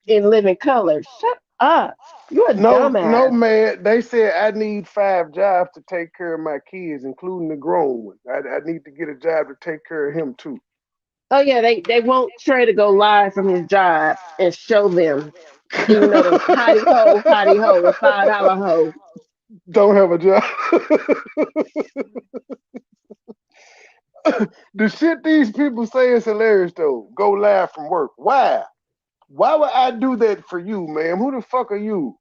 in Living Color. Shut up. You're a no, dumbass. man. They said I need 5 jobs to take care of my kids, including the grown one. I need to get a job to take care of him too. Oh yeah, they want Trey to go live from his job and show them, even though the hottie ho, a $5 hoe. Don't have a job. The shit these people say is hilarious though. Go live from work. Why? Why would I do that for you, ma'am? Who the fuck are you?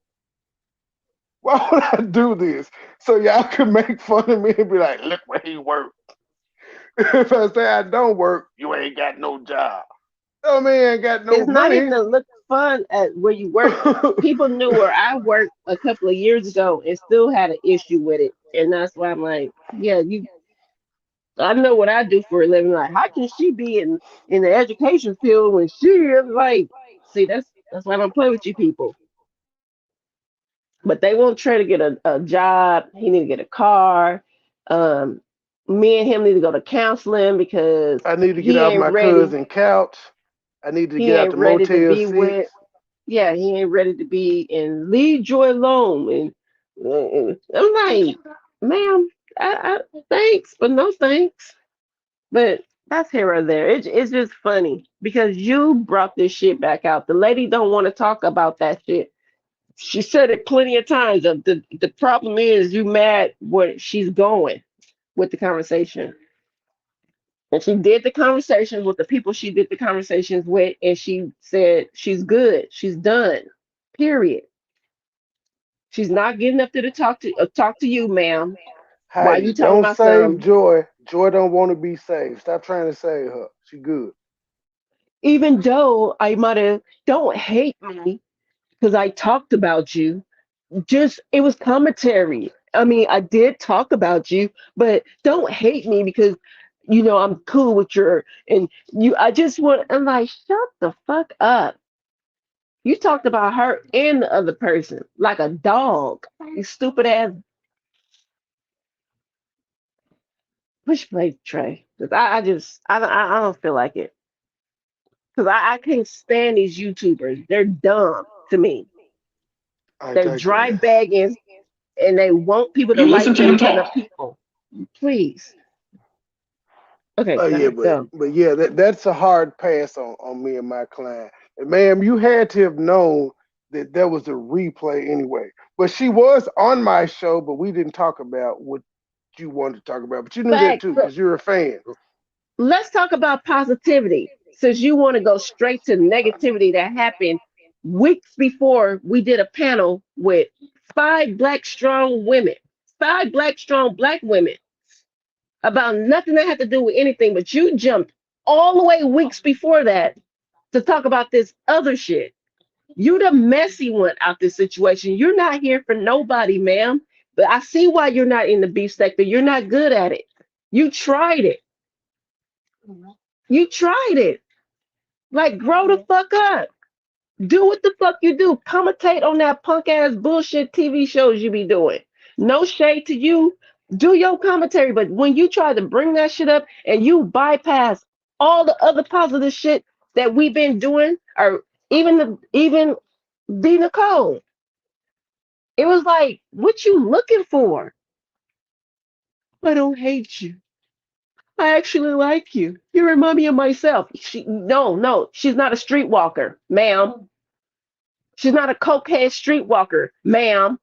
Why would I do this? So y'all can make fun of me and be like, look where he work. If I say I don't work, you ain't got no job. Oh man, ain't got no It's not even money. to look fun at where you work. People knew where I worked a couple of years ago and still had an issue with it, and that's why I'm like, yeah, you. I know what I do for a living. Like, how can she be in the education field when she is like? See, that's why I don't play with you people. But they won't try to get a job. He need to get a car. Um, Me and him need to go to counseling because I need to get he off ain't my ready. cousin couch. I need to He get out ain't the ready to Motel be 6. with. Yeah, he ain't ready to be and leave Joy alone. And I'm like, ma'am, thanks, but no thanks. But that's here or there. It's just funny because you brought this shit back out. The lady don't want to talk about that shit. She said it plenty of times. The problem is you mad what she's going with the conversation. And she did the conversations with the people she did the conversations with, and she said she's good. She's done. Period. She's not getting up there to talk to you, ma'am. Why Heidi, you talking don't about save some? Joy. Joy don't want to be saved. Stop trying to save her. She good. Even though I might have don't hate me because I talked about you. Just it was commentary. I mean, I did talk about you, but don't hate me because I'm cool with your and you. I just want. I'm like, shut the fuck up. You talked about her and the other person like a dog. You stupid ass push play Trey. 'Cause I just I don't feel like it. Cause I can't stand these YouTubers. They're dumb to me. I They're dry digress. bagging and they want people to You listen like to them him for the talk. people. Please. Okay, Oh go yeah, ahead. Go. but yeah, that's a hard pass on me and my client. And ma'am, you had to have known that there was a replay anyway. But she was on my show, but we didn't talk about what you wanted to talk about. But you knew that Facts. too, because you're a fan. Let's talk about positivity. Since you want to go straight to negativity that happened weeks before we did a panel with five black strong black women about nothing that had to do with anything, but you jumped all the way weeks before that to talk about this other shit. You the messy one out this situation. You're not here for nobody, ma'am. But I see why you're not in the beef sector. You're not good at it. You tried it. You tried it. Like, grow the fuck up. Do what the fuck you do. Commentate on that punk ass bullshit TV shows you be doing. No shade to you. Do your commentary. But when you try to bring that shit up and you bypass all the other positive shit that we've been doing, or even D Nicole, it was like, what you looking for? I don't hate you. I actually like you. You remind me of myself. No, she's not a streetwalker, ma'am. She's not a cokehead streetwalker, ma'am.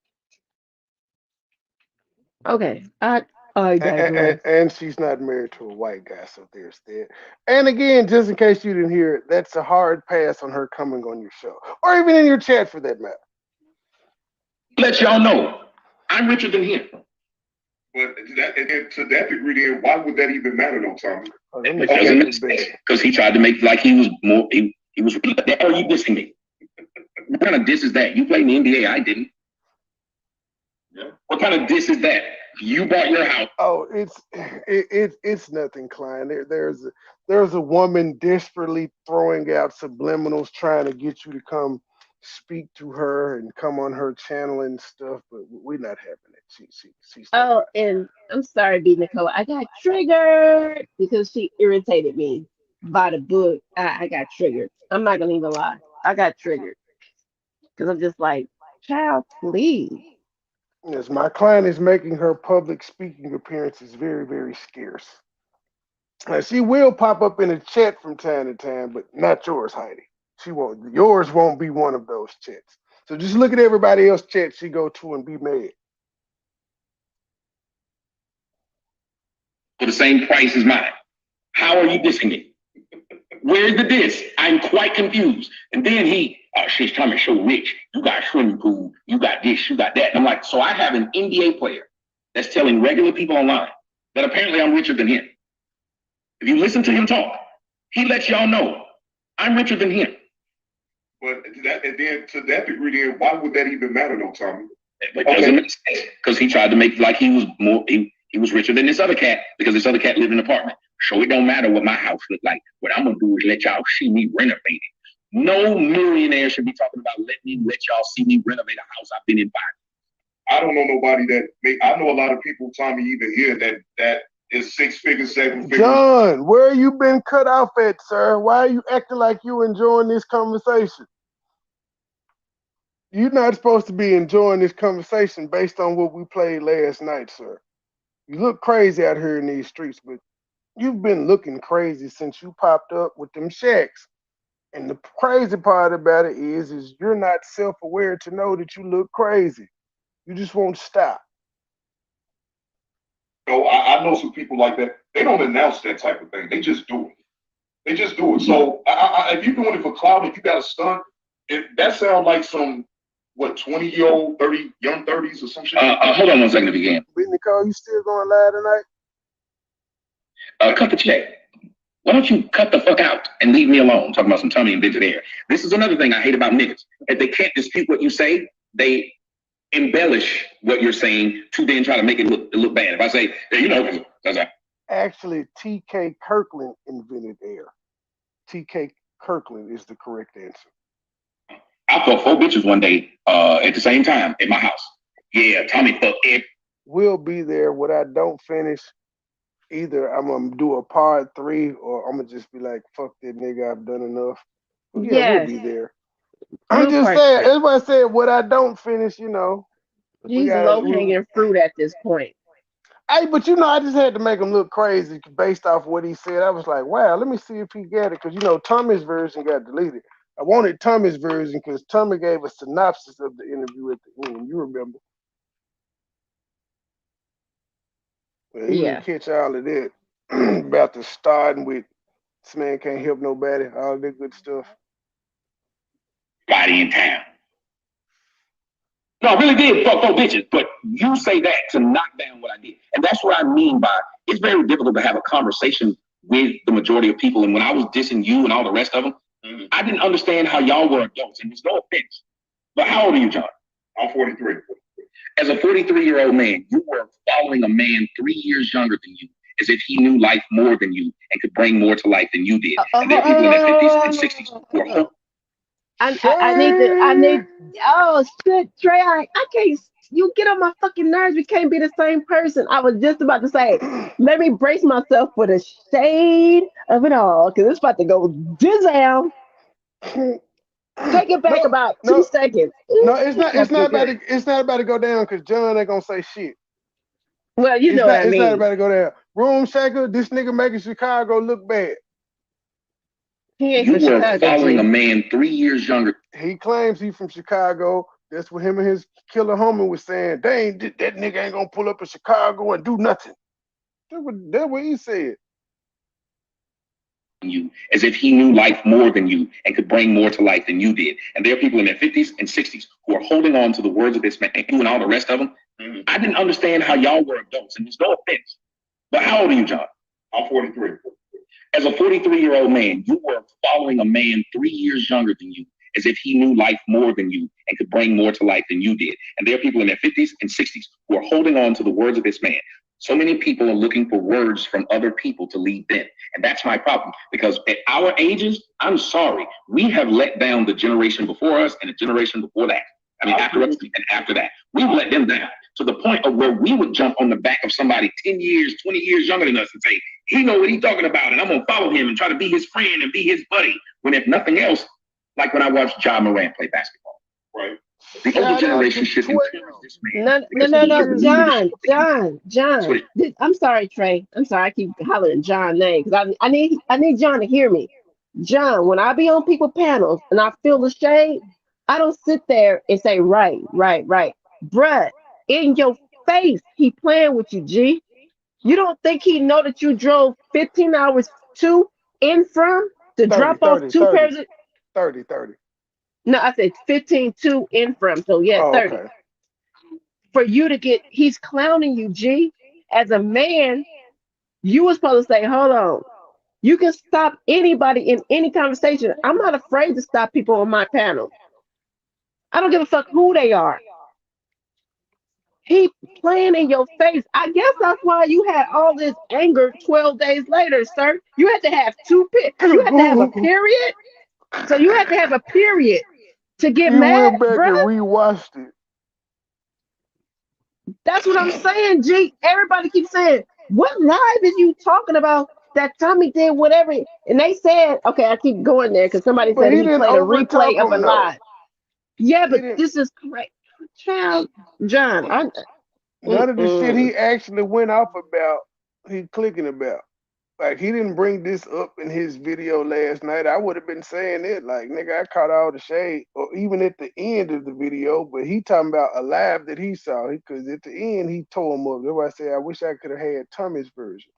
Okay, I digress. And she's not married to a white guy, so there's that. And again, just in case you didn't hear it, that's a hard pass on her coming on your show, or even in your chat for that matter. Let y'all know, I'm richer than him. But to that degree, then why would that even matter, though, Tommy? Oh, It doesn't make sense because he tried to make like he was more. He was. The hell are you dissing me? What kind of diss is that? You played in the NBA, I didn't. Yeah. What kind of diss is that? You bought your house. Oh, it's nothing, Klein. There's a woman desperately throwing out subliminals, trying to get you to come speak to her and come on her channel and stuff, but we're not having it. She's not. Oh, and I'm sorry, B Nicole. I got triggered because she irritated me by the book. I got triggered. I'm not gonna even lie. I got triggered because I'm just like, child, please. Yes, my client is making her public speaking appearances very, very scarce. She will pop up in a chat from time to time, but not yours, Heidi. She won't. Yours won't be one of those chats. So just look at everybody else's chat she go to and be mad. For the same price as mine. How are you dissing me? Where's the diss? I'm quite confused. And then she's trying to show rich. You got a swimming pool. You got this. You got that. And I'm like, so I have an NBA player that's telling regular people online that apparently I'm richer than him. If you listen to him talk, he lets y'all know I'm richer than him. But then to that degree, then why would that even matter, though, Tommy? It doesn't make sense because he tried to make like he was more. He was richer than this other cat because this other cat lived in an apartment. So it don't matter what my house look like. What I'm gonna do is let y'all see me renovate it. No millionaire should be talking about let y'all see me renovate a house I've been in 5 years. I don't know nobody I know a lot of people, Tommy, even here that is 6 figures, 7 figures. John, where you been cut off at, sir? Why are you acting like you enjoying this conversation? You're not supposed to be enjoying this conversation based on what we played last night, sir. You look crazy out here in these streets, but you've been looking crazy since you popped up with them shacks. And the crazy part about it is you're not self-aware to know that you look crazy. You just won't stop. No, I know some people like that. They don't announce that type of thing. They just do it. They just do it. So if you're doing it for clout, if you got a stunt, that sounds like some 20-year-old, young 30s or some shit. Hold on 1 second to begin. Nicole, you still going live tonight? Cut the check. Why don't you cut the fuck out and leave me alone? Talking about some Tommy invented air. This is another thing I hate about niggas. If they can't dispute what you say, they embellish what you're saying to then try to make it look bad. If I say, hey, you know, that's that. Actually, T.K. Kirkland invented air. T.K. Kirkland is the correct answer. I fucked 4 bitches one day at the same time at my house. Yeah, Tommy fucked it. We'll be there. What I don't finish, either I'm gonna do a part 3 or I'm gonna just be like, fuck that nigga, I've done enough. But yeah, Yes. we'll be there. I'm just saying, that's why I said what I don't finish, you know. He's low hanging fruit at this point. Hey, but you know, I just had to make him look crazy based off what he said. I was like, wow, let me see if he got it. Because, you know, Tommy's version got deleted. I wanted Tommy's version because Tommy gave a synopsis of the interview at the end. You remember? Well, he didn't catch all of that about the starting with this man can't help nobody, all that good stuff. Body in town. No, I really did fuck 4 bitches, but you say that to knock down what I did. And that's what I mean by it's very difficult to have a conversation with the majority of people. And when I was dissing you and all the rest of them, I didn't understand how y'all were adults. And there's no offense. But how old are you, John? I'm 43. As a 43-year-old man, you were following a man 3 years younger than you, as if he knew life more than you and could bring more to life than you did. And there are people in their 50s and 60s who are I need, oh shit, Trey, I can't, you get on my fucking nerves. We can't be the same person. I was just about to say, let me brace myself for the shade of it all, because it's about to go down. Take it back about 2 seconds. No, it's not about to go down because John ain't gonna say shit. Well, you know what I mean. It's not about to go down. Room Shaker, this nigga making Chicago look bad. You were following a man 3 years younger. He claims he's from Chicago. That's what him and his killer homie was saying. That nigga ain't gonna pull up in Chicago and do nothing. That's what he said. You, as if he knew life more than you and could bring more to life than you did. And there are people in their 50s and 60s who are holding on to the words of this man, and you and all the rest of them. I didn't understand how y'all were adults, and there's no offense. But how old are you, John? I'm 43. As a 43-year-old man, you were following a man 3 years younger than you, as if he knew life more than you and could bring more to life than you did. And there are people in their 50s and 60s who are holding on to the words of this man. So many people are looking for words from other people to lead them. And that's my problem, because at our ages, I'm sorry, we have let down the generation before us and the generation before that. I mean, after us and after that, we've let them down to the point of where we would jump on the back of somebody 10 years, 20 years younger than us and say, he know what he's talking about, and I'm going to follow him and try to be his friend and be his buddy. When if nothing else, like when I watched Ja Morant play basketball. Right. The older generation should encourage this man. No, John. I'm sorry, Trey. I'm sorry, I keep hollering John's name because I need John to hear me. John, when I be on people panels and I feel the shade, I don't sit there and say, right. Bruh, in your face, he playing with you, G. You don't think he know that you drove 15 hours to and from to drop off 2 pairs of 30. No, I said 15 to and from. So yeah, 30. Okay. For you to get, he's clowning you, G. As a man, you were supposed to say, hold on. You can stop anybody in any conversation. I'm not afraid to stop people on my panel. I don't give a fuck who they are. He playing in your face. I guess that's why you had all this anger 12 days later, sir. You had to have you had to have a period. So you had to have a period to get mad. You went back and rewatched it. That's what I'm saying, G. Everybody keeps saying, what live is you talking about that Tommy did whatever? And they said, okay, I keep going there because somebody said he played a replay of a live. Yeah, but this is correct. Child, John, none of the shit he actually went off about, he clicking about. Like, he didn't bring this up in his video last night. I would have been saying it, like, nigga, I caught all the shade, or even at the end of the video, but he talking about a live that he saw, because at the end, he tore him up. That's why I say I wish I could have had Tommy's version,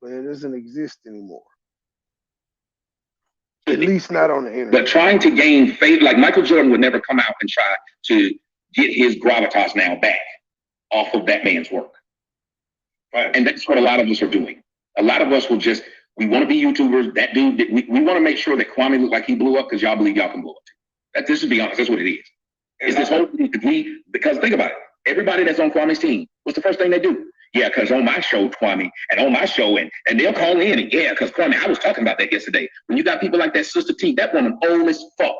but it doesn't exist anymore. At least not on the internet. But trying to gain faith, like Michael Jordan would never come out and try to get his gravitas now back off of that man's work. Right. And that's what a lot of us are doing. A lot of us will just, we want to be YouTubers. That dude, we want to make sure that Kwame look like he blew up because y'all believe y'all can blow up too. Let's just be honest, that's what it is. It's this whole because think about it. Everybody that's on Kwame's team, what's the first thing they do? Yeah, because on my show, Kwame, and on my show, and they'll call in and yeah, because Kwame, I was talking about that yesterday. When you got people like that Sister T, that woman old as fuck,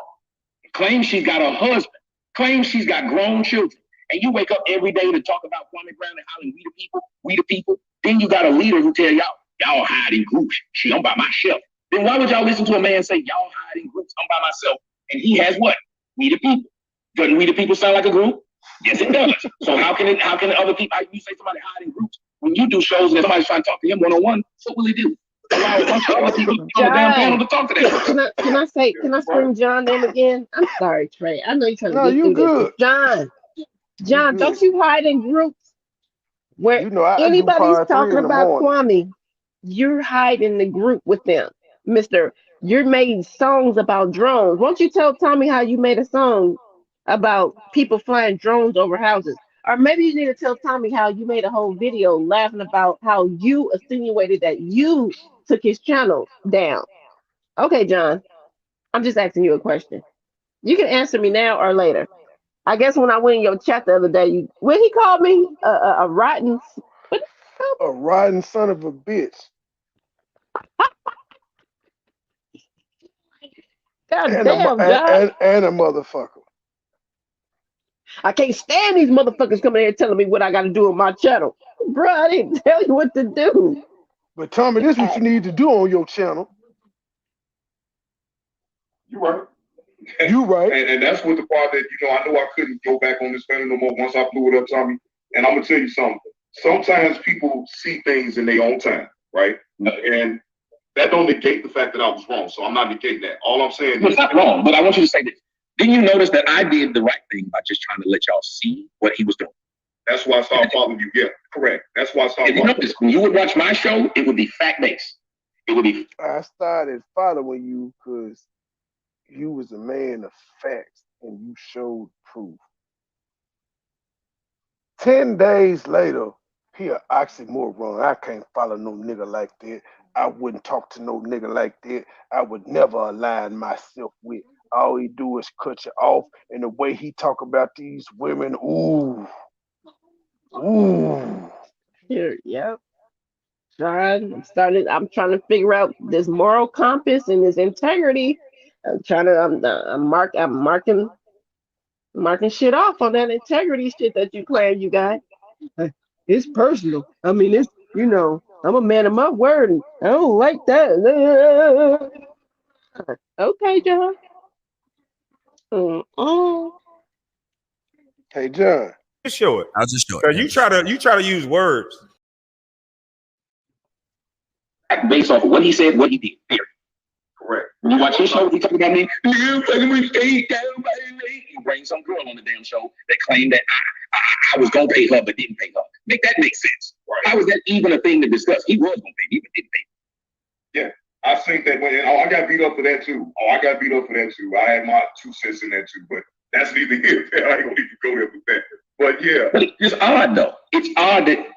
claims she's got a husband, claims she's got grown children, and you wake up every day to talk about Kwame Brown and hollering, we the people. Then you got a leader who tell y'all hide in groups. I'm by myself. Then why would y'all listen to a man say y'all hide in groups? I'm by myself, and he has what? We the people. Doesn't we the people sound like a group? Yes, it does. So how can other people? You say somebody hide in groups when you do shows and somebody's trying to talk to him one-on-one? What will he do? Allow a bunch of other people on the damn panel to talk to that person. Can I scream John name again? I'm sorry, Trey. I know you're trying to get through good. this. John, don't you hide in groups where anybody's talking about Kwame? You're hiding the group with them, Mister. You're making songs about drones. Won't you tell Tommy how you made a song about people flying drones over houses? Or maybe you need to tell Tommy how you made a whole video laughing about how you insinuated that you took his channel down. Okay, John, I'm just asking you a question. You can answer me now or later. I guess when I went in your chat the other day, when he called me a rotten, a rotten son of a bitch. God damn, John. And a motherfucker. I can't stand these motherfuckers coming here telling me what I got to do on my channel. Bro, I didn't tell you what to do. But Tommy, this is what you need to do on your channel. You're right. You right. And that's what the part that, I know I couldn't go back on this panel no more once I blew it up, Tommy. And I'm going to tell you something. Sometimes people see things in their own time, right? And that don't negate the fact that I was wrong. So I'm not negating that. All I'm saying is... It's not wrong, but I want you to say this. Didn't you notice that I did the right thing by just trying to let y'all see what he was doing? That's why I started following you. Yeah, correct. That's why I started following you. When you would watch my show, it would be fact-based. It would be... I started following you because you was a man of facts and you showed proof. 10 days later, he an oxymoron. I can't follow no nigga like that. I wouldn't talk to no nigga like that. I would never align myself with. All he do is cut you off, and the way he talk about these women, ooh. Here, yep. John, I'm trying to figure out this moral compass and this integrity. I'm marking shit off on that integrity shit that you claim you got. It's personal. I mean, it's, I'm a man of my word, and I don't like that. Okay, John. Hey, John. Just show it. I'll just show it. Because you try to use words. Based off of what he said, what he did. Period. Correct. When you watch his show, he talking about me. You bring some girl on the damn show that claimed that I was gonna pay her but didn't pay her. Make that make sense. Right. How is that even a thing to discuss? He was gonna pay me but didn't pay me. Yeah. I think that I got beat up for that too. I had my 2 cents in that too, but that's neither here. I ain't gonna even go there with that. But yeah. But it's odd though. It's odd that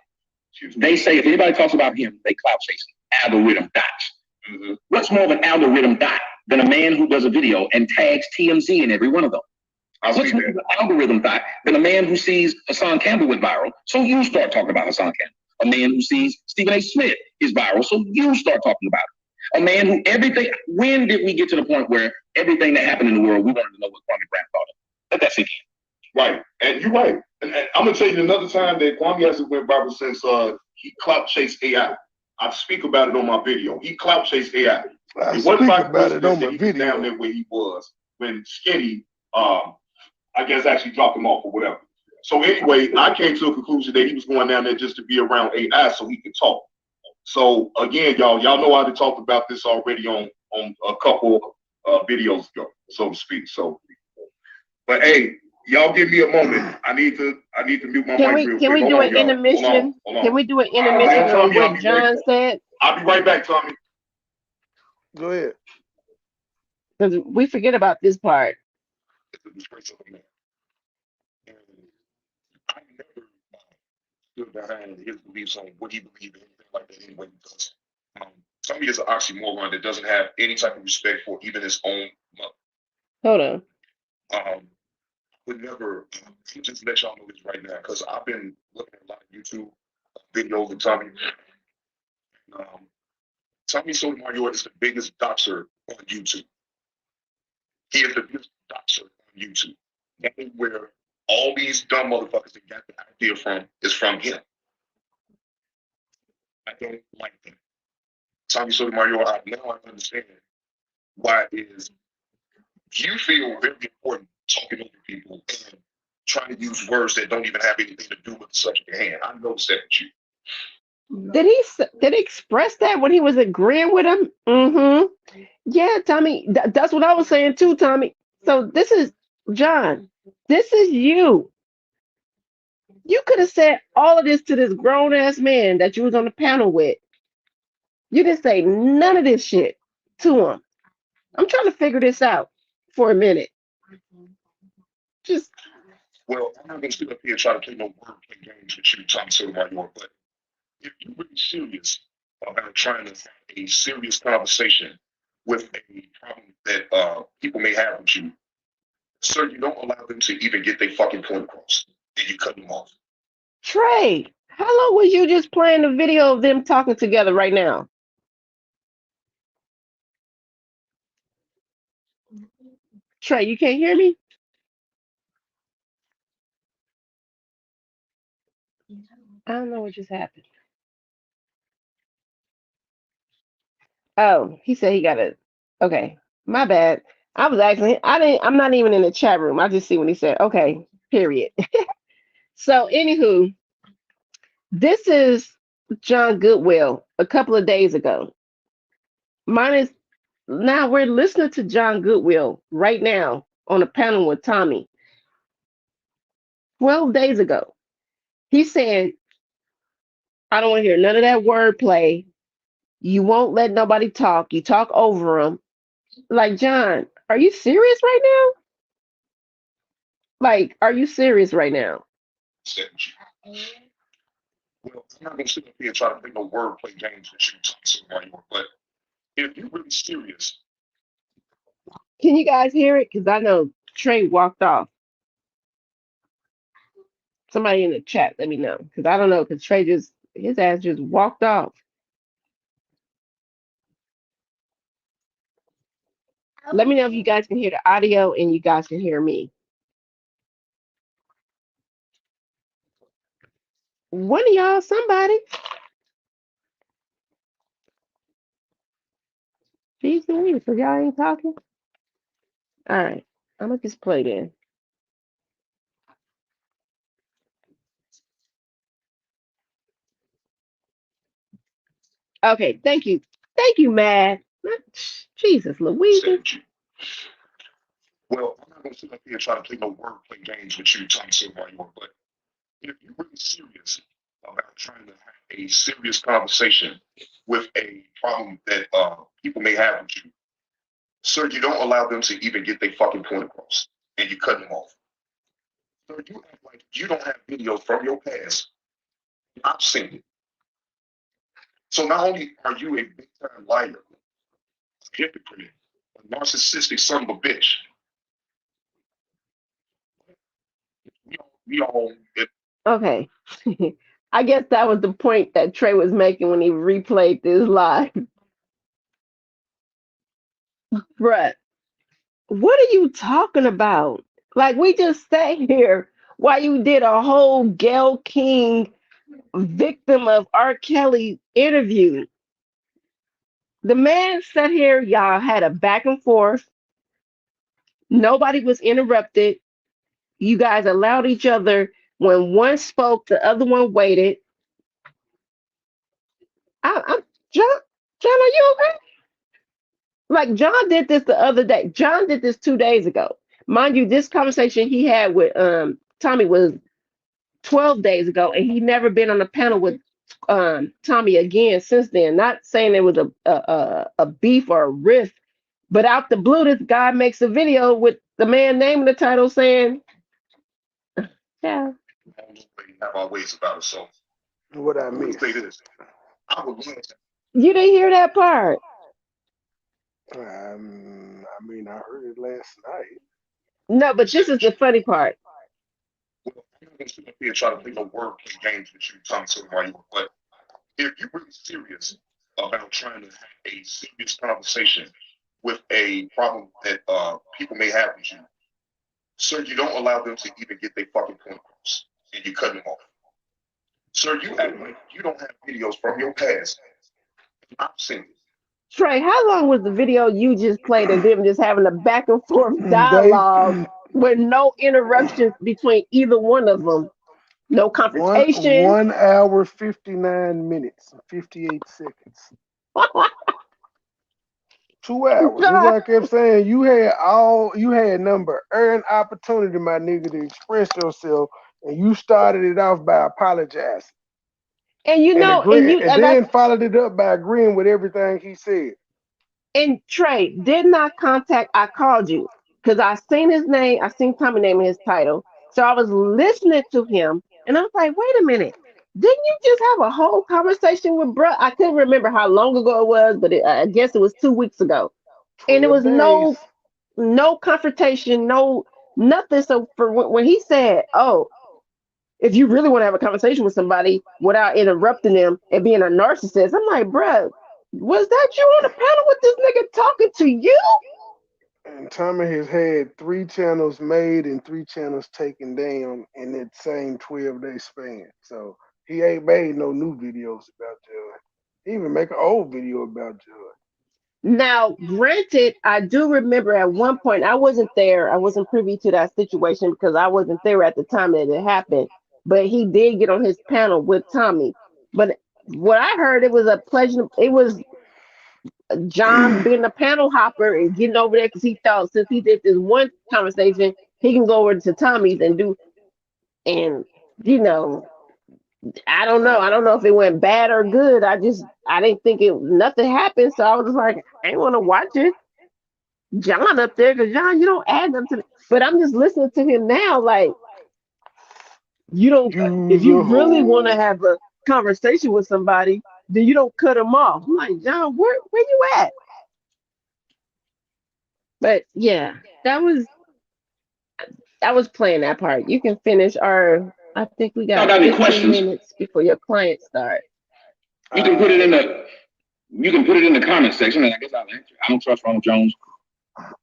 they say if anybody talks about him, they clout chasing. Algorithm dots. Mm-hmm. What's more of an algorithm dot than a man who does a video and tags TMZ in every one of them? What's more of an algorithm dot than a man who sees Hassan Campbell went viral, so you start talking about Hassan Campbell? A man who sees Stephen A. Smith is viral, so you start talking about it. A man who when did we get to the point where everything that happened in the world, we wanted to know what Kwame Brown thought of? Let that sink in. Right. And you're right. And I'm going to tell you another time that Kwame hasn't went viral since he clout chased AI. I speak about it on my video. He clout chased AI. It wasn't like about it on my video. Down there where he was when Skinny, I guess, actually dropped him off or whatever. So anyway, I came to a conclusion that he was going down there just to be around AI so he could talk. So again, y'all know I had talked about this already on a couple videos ago, so to speak. So, but hey, y'all give me a moment. I need to mute my mic real quick. Can we do an intermission? Can we do an intermission on what John said? I'll be right back, Tommy. Go ahead. Because we forget about this part. I never stood behind his beliefs on what he believed in, anything like that anyway, because Tommy is an oxymoron that doesn't have any type of respect for even his own mother. Hold on. would never, just let y'all know this right now, because I've been looking at a lot of YouTube videos of Tommy. Tommy Sotomayor is the biggest doxer on YouTube. He is the biggest doxer on YouTube. That is where all these dumb motherfuckers that got the idea from is from him. I don't like that. Tommy Sotomayor, now I understand why it is you feel very important talking over people and trying to use words that don't even have anything to do with the subject at hand. I noticed that with you. Did he express that when he was agreeing with him? Mm-hmm. Yeah, Tommy. That's what I was saying too, Tommy. So this is John. This is you. You could have said all of this to this grown ass man that you was on the panel with. You didn't say none of this shit to him. I'm trying to figure this out for a minute. Just Well, I'm not gonna sit up here and try to play no wordplay games with you, Tommy Sotomayor, but if you're really serious about trying to have a serious conversation with a problem that people may have with you, sir, you don't allow them to even get their fucking point across, and you cut them off. Trey, how long was you just playing the video of them talking together right now? Trey, you can't hear me? I don't know what just happened. Oh, he said he got it. Okay, my bad. I was actually I'm not even in the chat room. I just see when he said, okay, period. So anywho, this is John Goodwill a couple of days ago. Mine is now we're listening to John Goodwill right now on a panel with Tommy. 12 days ago. He said, I don't want to hear none of that wordplay. You won't let nobody talk. You talk over them. Like, John, are you serious right now? Like, are you serious right now? Well, I'm not gonna sit up here and try to play no wordplay games with you, Tommy Sotomayor, but if you're really serious, Can you guys hear it? Because I know Trey walked off. Somebody in the chat, let me know. Because I don't know, because Trey just, his ass just walked off. Let me know if you guys can hear the audio and you guys can hear me. One of y'all, somebody. Jeez Louise, so y'all ain't talking? All right, I'm going to just play then. Okay, thank you. Thank you, Matt. Jesus Louise. well, I'm not gonna sit up here and try to play no wordplay games with you, Tommy Sotomayor, but if you're really serious about trying to have a serious conversation with a problem that people may have with you, sir, you don't allow them to even get their fucking point across, and you cut them off. Sir, you act like you don't have video from your past. I've seen it. So not only are you a big time liar, a hypocrite, a narcissistic son of a bitch, we all Okay. I guess that was the point that Trey was making when he replayed this live. Bruh, what are you talking about? Like, we just sat here while you did a whole Gayle King victim of R. Kelly interview. The man sat here, y'all had a back and forth. Nobody was interrupted. You guys allowed each other. When one spoke, the other one waited. John, are you okay? Like, John did this the other day. John did this 2 days ago. Mind you, this conversation he had with Tommy was 12 days ago, and he never been on a panel with Tommy again since then. Not saying there was a beef or a rift, but out the blue, this guy makes a video with the man naming the title saying, yeah. have our ways about it. So What I missed. say this. I would love to. You didn't hear that part. I mean, I heard it last night. No, but this is the funny part. Well, I'm not gonna sit up here and try to play no wordplay games with you, Tom Sotomayor, but if you're really serious about trying to have a serious conversation with a problem that people may have with you, sir, you don't allow them to even get their fucking point across, and you cut them off. Sir, you act like you don't have videos from your past. I've seen it. Trey, how long was the video you just played of them just having a back and forth They dialogue with no interruptions between either one of them? No confrontation. 1 hour 59 minutes and 58 seconds. 2 hours. That's what I kept saying. You had number earned opportunity, my nigga, to express yourself, and you started it off by apologizing. And you know, and then followed it up by agreeing with everything he said. And Trey, did not contact. I called you because I seen his name. I seen Tommy name and his title. So I was listening to him, and I was like, "Wait a minute, didn't you just have a whole conversation with bruh?" I couldn't remember how long ago it was, but I guess it was 2 weeks ago. And it was days. no confrontation, no nothing. So for when he said, "Oh, if you really want to have a conversation with somebody without interrupting them and being a narcissist," I'm like, bruh, was that you on the panel with this nigga talking to you? And Tommy has had 3 channels made and 3 channels taken down in that same 12-day span. So he ain't made no new videos about Judd. He even make an old video about Judd. Now, granted, I do remember at one point I wasn't there. I wasn't privy to that situation because I wasn't there at the time that it happened. But he did get on his panel with Tommy. But what I heard, it was a pleasure. It was John being a panel hopper and getting over there because he thought since he did this one conversation, he can go over to Tommy's and do. And you know, I don't know. I don't know if it went bad or good. I didn't think nothing happened. So I was just like, I ain't want to watch it. John up there, because John, you don't add them to. But I'm just listening to him now, like you don't. If you really want to have a conversation with somebody, then you don't cut them off. I'm like, John, where you at? But yeah, that was I was playing that part. You can finish our. I think we got 15 minutes before your client start. You can put it in the comment section, and I guess I'll answer. I don't trust Ronald Jones.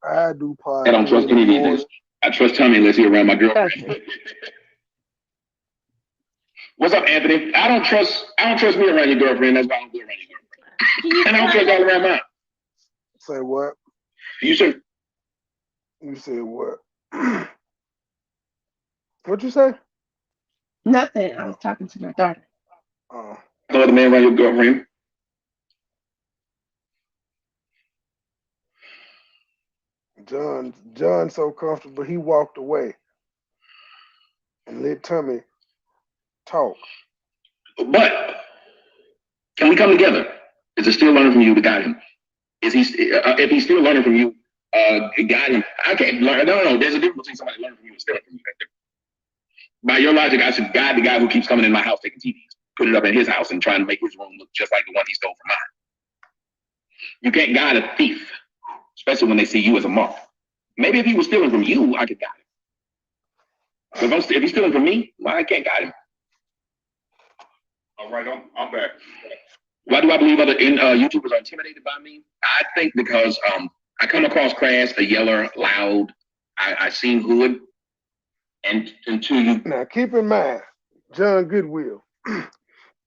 I do part. I don't trust any of these things. I trust Tommy unless he's around my girlfriend. Okay. What's up, Anthony? I don't trust me around your girlfriend. That's why I don't be around your girlfriend. And I don't trust y'all around mine. Say what? You said what? What'd you say? Nothing. I was talking to my daughter. Oh. No other man around your girlfriend. John's so comfortable, he walked away and let Tommy talk. But can we come together? Is it still learning from you to guide him? Is he if he's still learning from you, guide him? I can't learn. No. There's a difference between somebody learning from you and stealing from you. By your logic, I should guide the guy who keeps coming in my house taking TVs, put it up in his house and trying to make his room look just like the one he stole from mine. You can't guide a thief, especially when they see you as a mark. Maybe if he was stealing from you, I could guide him. But if he's stealing from me, well, I can't guide him. All right, I'm back. Why do I believe other YouTubers are intimidated by me? I think because I come across crass, a yeller, loud. I seem hood. And until you now keep in mind, John Goodwill,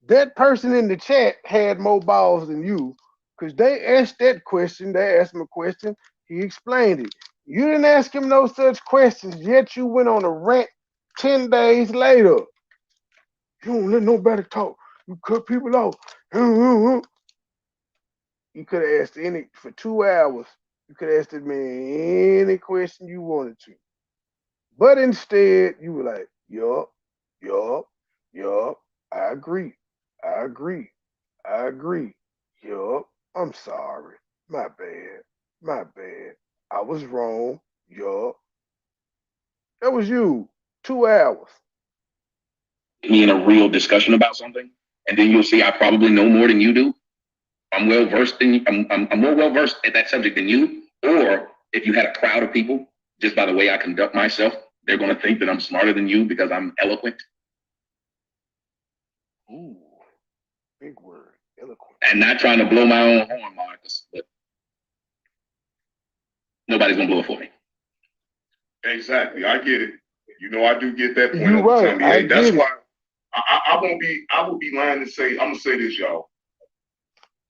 that person in the chat had more balls than you because they asked that question. They asked him a question. He explained it. You didn't ask him no such questions, yet you went on a rant 10 days later. You don't let nobody talk. You cut people off. You could have asked for 2 hours. You could have asked that man any question you wanted to. But instead, you were like, yup, I agree. Yup, I'm sorry. My bad. I was wrong. Yup. That was you. 2 hours. Me in a real discussion about something, and then you'll see I probably know more than you do. I'm more well versed at that subject than you. Or if you had a crowd of people just by the way I conduct myself, they're going to think that I'm smarter than you because I'm eloquent. Ooh, big word, eloquent. And not trying to blow my own horn, Marcus, but nobody's going to blow it for me. Exactly. I get it. You know, I do get that point. You're right. I That's get why I would be lying to say, I'm going to say this, y'all.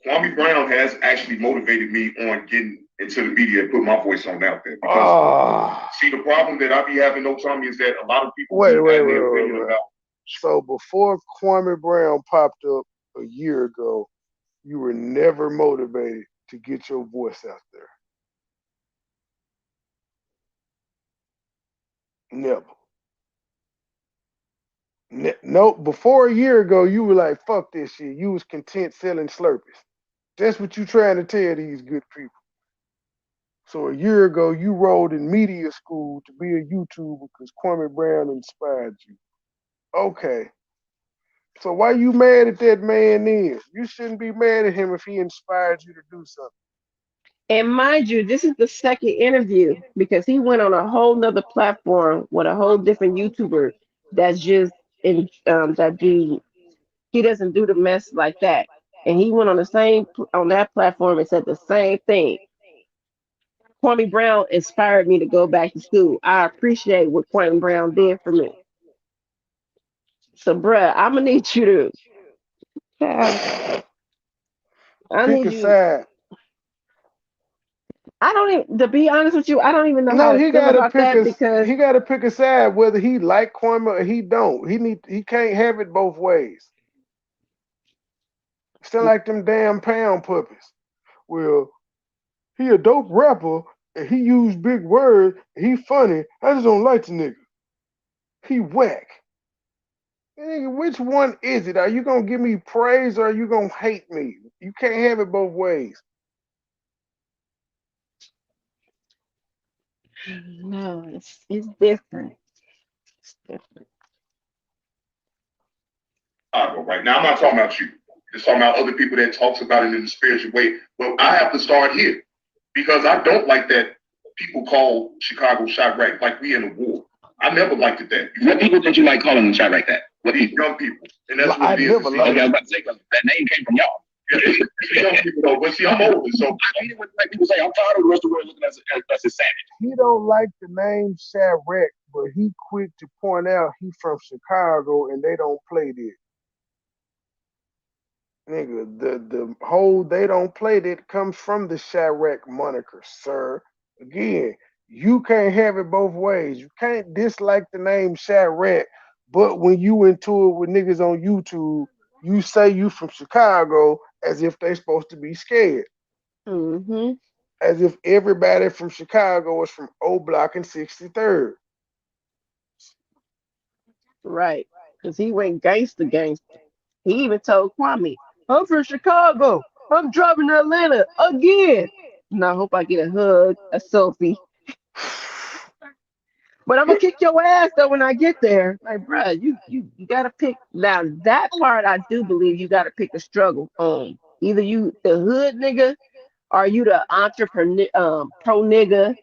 Kwame Brown has actually motivated me on getting into the media and put my voice on out there. Because, see, the problem that I be having, no Tommy, is that a lot of people wait. about. So before Kwame Brown popped up a year ago, you were never motivated to get your voice out there. Never. No, before a year ago, you were like, fuck this shit. You was content selling Slurpees. That's what you trying to tell these good people. So a year ago, you rolled in media school to be a YouTuber because Kwame Brown inspired you. Okay. So why you mad at that man then? You shouldn't be mad at him if he inspired you to do something. And mind you, this is the second interview because he went on a whole nother platform with a whole different YouTuber that's just in he doesn't do the mess like that. And he went on on that platform and said the same thing. Kwame Brown inspired me to go back to school. I appreciate what Kwame Brown did for me. So, bruh, I'm gonna need you to. I Pick need a you. side. I don't even, to be honest with you, I don't even know how No, to he feel gotta about pick that because he gotta pick a side whether he like Kwame or he don't. He can't have it both ways. Still like them damn pound puppies. Well, he a dope rapper and he use big words. He funny. I just don't like the nigga. He whack. Nigga, which one is it? Are you gonna give me praise or are you gonna hate me? You can't have it both ways. no, it's different. It's different. But right now, I'm not talking about you. Just talking about other people that talks about it in a spiritual way. Well, I have to start here because I don't like that people call Chicago Chirac like we in a war. I never liked it that. What people did you like calling them Chirac that? What These people? young people. And that's what I it is. never liked Okay, I was about to say, 'cause that name came from y'all. Young people though, but see, I'm older, so I mean, when like people say, I'm tired of the rest of the world looking at us as savage. He don't like the name Chirac, but he quick to point out he from Chicago and they don't play this. Nigga, the whole they don't play that comes from the Chirac moniker, sir. Again, you can't have it both ways. You can't dislike the name Chirac, but when you into it with niggas on YouTube, you say you from Chicago as if they supposed to be scared. Mm-hmm. As if everybody from Chicago is from O Block and 63rd. Right. Because he went gangster. He even told Kwame, I'm from Chicago. I'm driving to Atlanta again. And I hope I get a hug, a selfie. But I'm gonna kick your ass though when I get there. Like, bruh, you gotta pick now that part I do believe you gotta pick a struggle. Either you the hood nigga or you the entrepreneur pro nigga.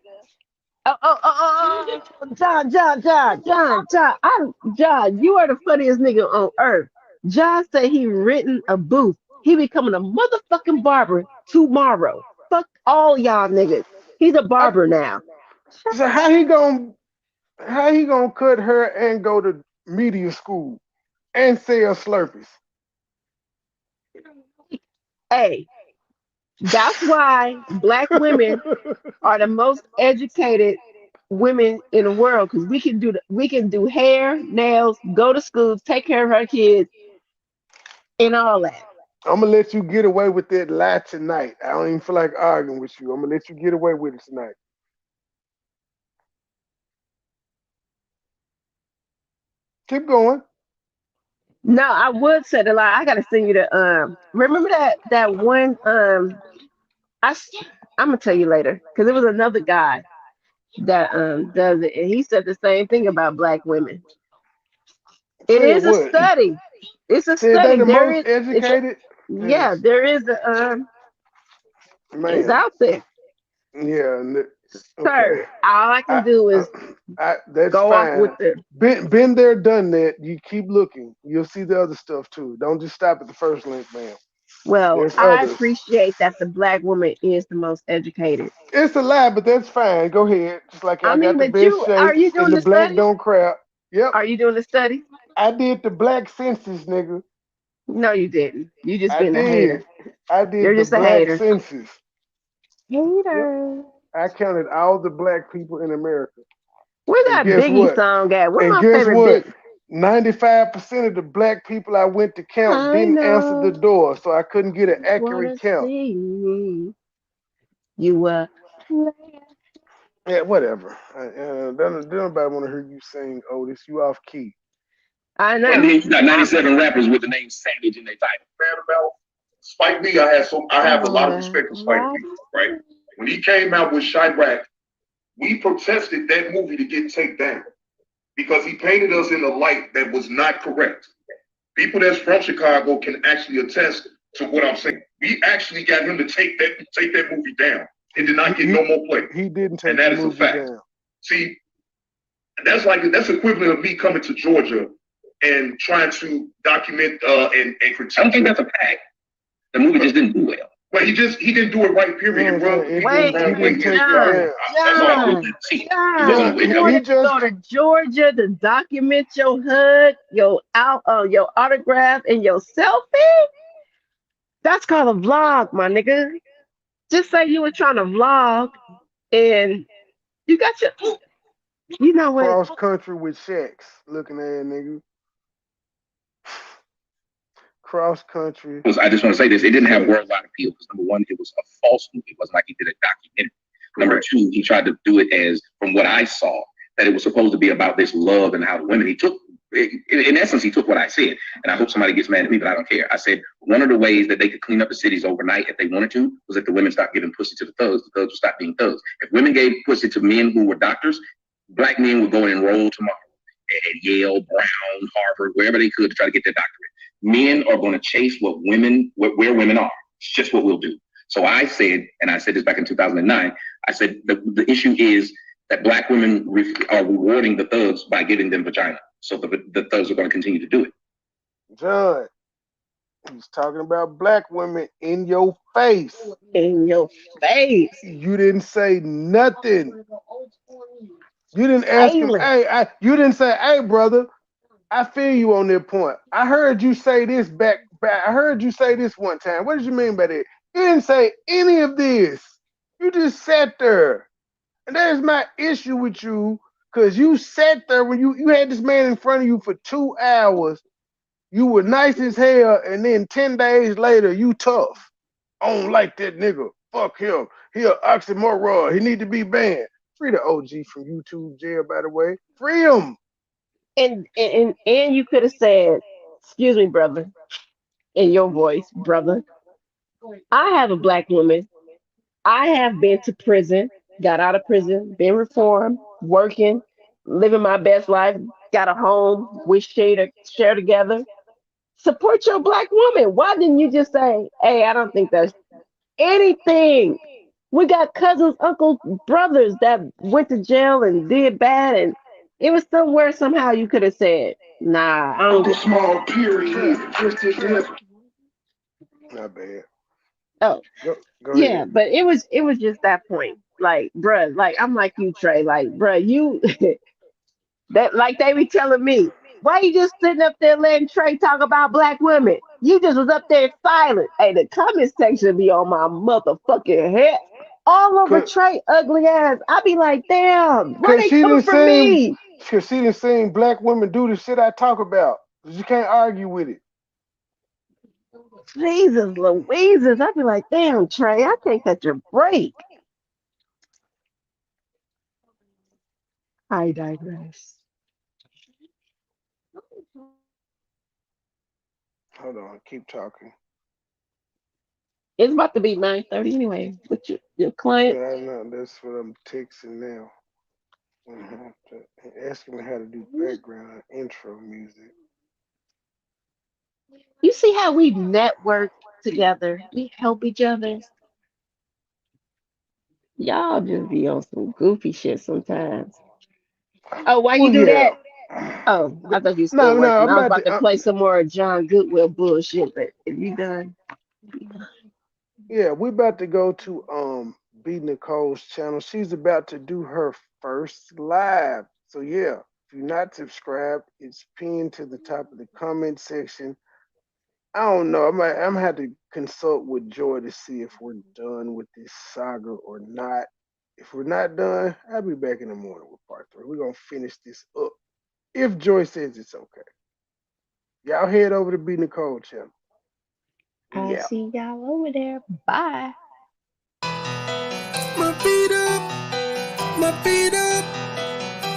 John, you are the funniest nigga on earth. John said he written a booth. He becoming a motherfucking barber tomorrow. Fuck all y'all niggas. He's a barber now. So how he gonna cut her and go to media school and sell Slurpees? Hey, that's why black women are the most educated women in the world because we can do hair, nails, go to school, take care of our kids, and all that. I'm gonna let you get away with that lie tonight. I don't even feel like arguing with you. I'm gonna let you get away with it tonight. Keep going. No, I would say the lie. I gotta send you the remember that one I'm gonna tell you later because it was another guy that does it and he said the same thing about black women. It Said is a what? study. It's a Said they study. the There most is educated? yeah, there is a it's Man. out there. Yeah, Okay. Sir, all I can I, do is that's go off with fine. the Been there, done that. You keep looking. You'll see the other stuff too. Don't just stop at the first link, man. well, There's I others. appreciate that the black woman is the most educated. It's a lie, but that's fine. Go ahead. Just like I I mean, got the but best you are shape you and doing the the black study? don't crowd. Yep. Are you doing the study? I did the black census, nigga. No, you didn't. You just I being a hater. did. I You're did the just a black hater. census. Yep. Hater. I counted all the black people in America. Where And that guess Biggie what? song at? Where And my guess favorite what? Big? 95% of the black people I went to count I didn't answer the know door, so I couldn't get an you accurate wanna count. see me. You Yeah, whatever. Don't nobody want to hear you sing, Otis. You off key. I And know. then you got 97 rappers with the name Savage in their title. Man, about Spike Lee, I have a lot of respect for Spike Lee, right? When he came out with Chirac, we protested that movie to get taken down because he painted us in a light that was not correct. People that's from Chicago can actually attest to what I'm saying. We actually got him to take that movie down. It did not get no more play. He didn't take And that the is a movie fact. down. See, that's equivalent of me coming to Georgia and trying to document and critique. I don't think that's a fact. The movie just didn't do well. But he didn't do it right, period. It rubbed people the Wait, wrong way. John, That's all. John, John, He you wasn't He wanted to just go to Georgia to document your hood, your autograph, and your selfie? That's called a vlog, my nigga. Just say you were trying to vlog and you got your, you know what? cross country with Shaqs looking at nigga. Cross country. I just want to say this. It didn't have worldwide appeal because number one, it was a false movie. It wasn't like he did a documentary. Number two, he tried to do it as, from what I saw, that it was supposed to be about this love and how the women, he took, in essence, he took what I said. And I hope somebody gets mad at me, but I don't care. I said one of the ways that they could clean up the cities overnight if they wanted to was if the women stopped giving pussy to the thugs would stop being thugs. If women gave pussy to men who were doctors, black men would go and enroll tomorrow at Yale, Brown, Harvard, wherever they could to try to get their doctorate. Men are going to chase where women are. It's just what we'll do. So I said, and I said this back in 2009, I said the issue is that black women are rewarding the thugs by giving them vagina. So the thugs are going to continue to do it. John, he's talking about black women in your face. In your face. You didn't say nothing. You didn't ask him, hey, you didn't say, hey, brother, I feel you on that point. I heard you say this back. I heard you say this one time. What did you mean by that? You didn't say any of this. You just sat there. And that is my issue with you, because you sat there when you had this man in front of you for 2 hours. You were nice as hell, and then 10 days later, you tough. I don't like that nigga. Fuck him. He a oxymoron. He need to be banned. Free the OG from YouTube jail, by the way. Free him. And you could have said, excuse me, brother, in your voice, brother. I have a black woman. I have been to prison, got out of prison, been reformed, working, living my best life, got a home, we share together. Support your black woman. Why didn't you just say, hey, I don't think that's anything? We got cousins, uncles, brothers that went to jail and did bad, and it was somewhere somehow you could have said, nah, I don't Uncle get. Small period. Not bad. Oh, Go yeah, ahead. but it was just that point. Like, bruh, like I'm like you, Trey. Like, bruh, you that like they be telling me, why you just sitting up there letting Trey talk about black women? You just was up there silent. Hey, the comment section be on my motherfucking head. All over Trey ugly ass. I be like, damn, why they coming for me? Because she done seen black women do the shit I talk about. You can't argue with it. Jesus Louises. I be like, damn, Trey, I can't catch a break. I digress. Hold on, keep talking. It's about to be 9:30 anyway. But your client. Yeah, I know. That's what I'm texting now. Asking me how to do background intro music. You see how we network together? We help each other. Y'all just be on some goofy shit sometimes. Oh, why you Well, do yeah. that? Oh, I thought you were still No, no, working. I'm I was about about to. to play some more John Goodwill bullshit, but if you done, Yeah, we about to go to B Nicole's channel. She's about to do her first live. So yeah, if you're not subscribed, it's pinned to the top of the comment section. I don't know. I'm gonna have to consult with Joy to see if we're done with this saga or not. If we're not done, I'll be back in the morning with part 3. We're gonna finish this up. If Joy says it's okay. Y'all head over to B Nicole channel. I Yeah. see y'all over there. Bye. My feet up, my feet up,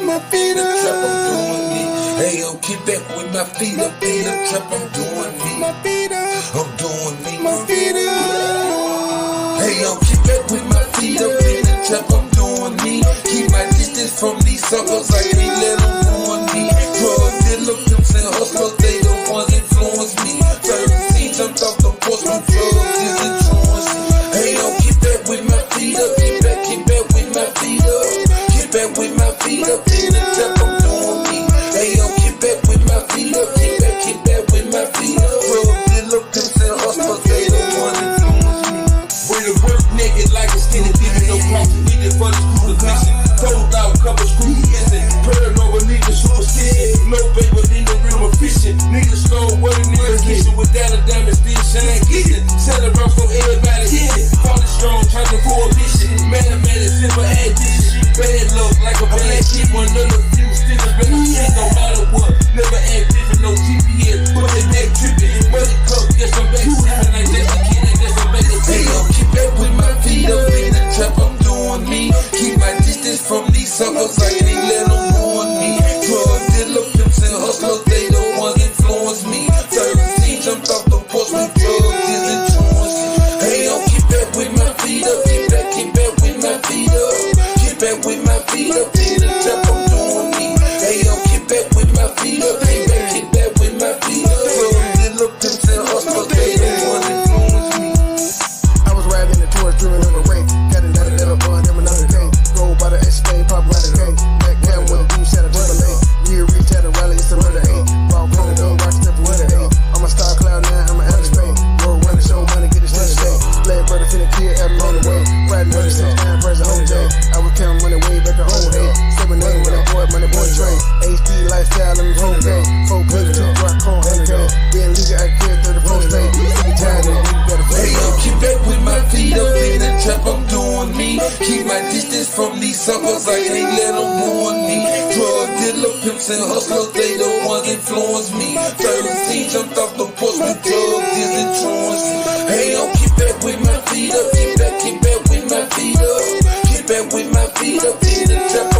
my feet up. Trap, I'm doing me. Hey yo, keep back with my feet up in the trap. I'm doing me. My feet up, I'm doing me. My feet up. Hey yo, keep back with my feet up in the trap. I'm doing me. Keep my distance from these suckers. I can't let them ruin me. Drug dealer, pimps and hustlers, they the ones influence me. Certain scenes, I'm off the post with drugs is influence. Hey yo, keep back with my feet up. Keep back with my feet up. Keep back with my feet up in the trap. I'm doing me. Hey yo, keep back with my feet up. Keep back with my feet up. Drug dealer, pimps and hustlers, they the ones influence me. Way to work naked like a skinny dipping, no profit needed for the school admission. Told out cover screw missing. Paranormal nigga superstition. No paper in the real efficient. Niggas stole what a nigga kitchen without a diamond still shine kissing. Set around so everybody hit it. Falling strong, trying to pull a mission. Mathematics, simple addition. Bad luck like a bad shit. One of the few still a better shit no matter what. Never act different, no GPS. But the neck tripping. Money cup, guess I'm back sipping. Like that's a kid, I guess I'm back to hey, yo, keep back with my feet up in the trap. I'm doing me. Keep my distance from these suckers. I can't let them ruin me. Drug dealer, pimps and hustlers, they the ones influence me. Certain scenes, I'm off the post with drugs is influence. Hey, yo, keep back with my feet up. Keep back with my feet up. Keep back with my feet up in the trap. I'm doing me. Hey, yo, keep back with my feet up. Keep back with my feet up. Drug dealer, pimps and hustlers, they the ones influence me. I was riding the tourist, dreaming of a rain. Got another little bun, then another game. Go by the X-Plane, pop right the game. Back down with a dude, shot a Timberlake. Near reach at a rally, it's another 8. Ball coming down, rock step with an 8. I'm a star cloud now, I'm an outer Spain. Roll run the show, money, get it straight stay. Black brother finna kill, I'm on the way. Riding 36, 9 press the whole day. I was counting money way back in old day. 7 8 with that boy, MoneyBoy train. HD lifestyle, let me phone pay. 4 clips, 2 rock, call, 100K. Being legal, I can't 34 straight. Every time that you better play. Hey yo, keep back with my feet up in the trap, I'm doing me. Keep my distance from these suckers, I can't let them ruin me. Drug dealer, pimps and hustlers, they the ones influence me. Certain scenes, I'm off the post with drugs is influence. Hey yo, keep back with my feet up. Keep back with my feet up. Keep back with my feet up in the trap.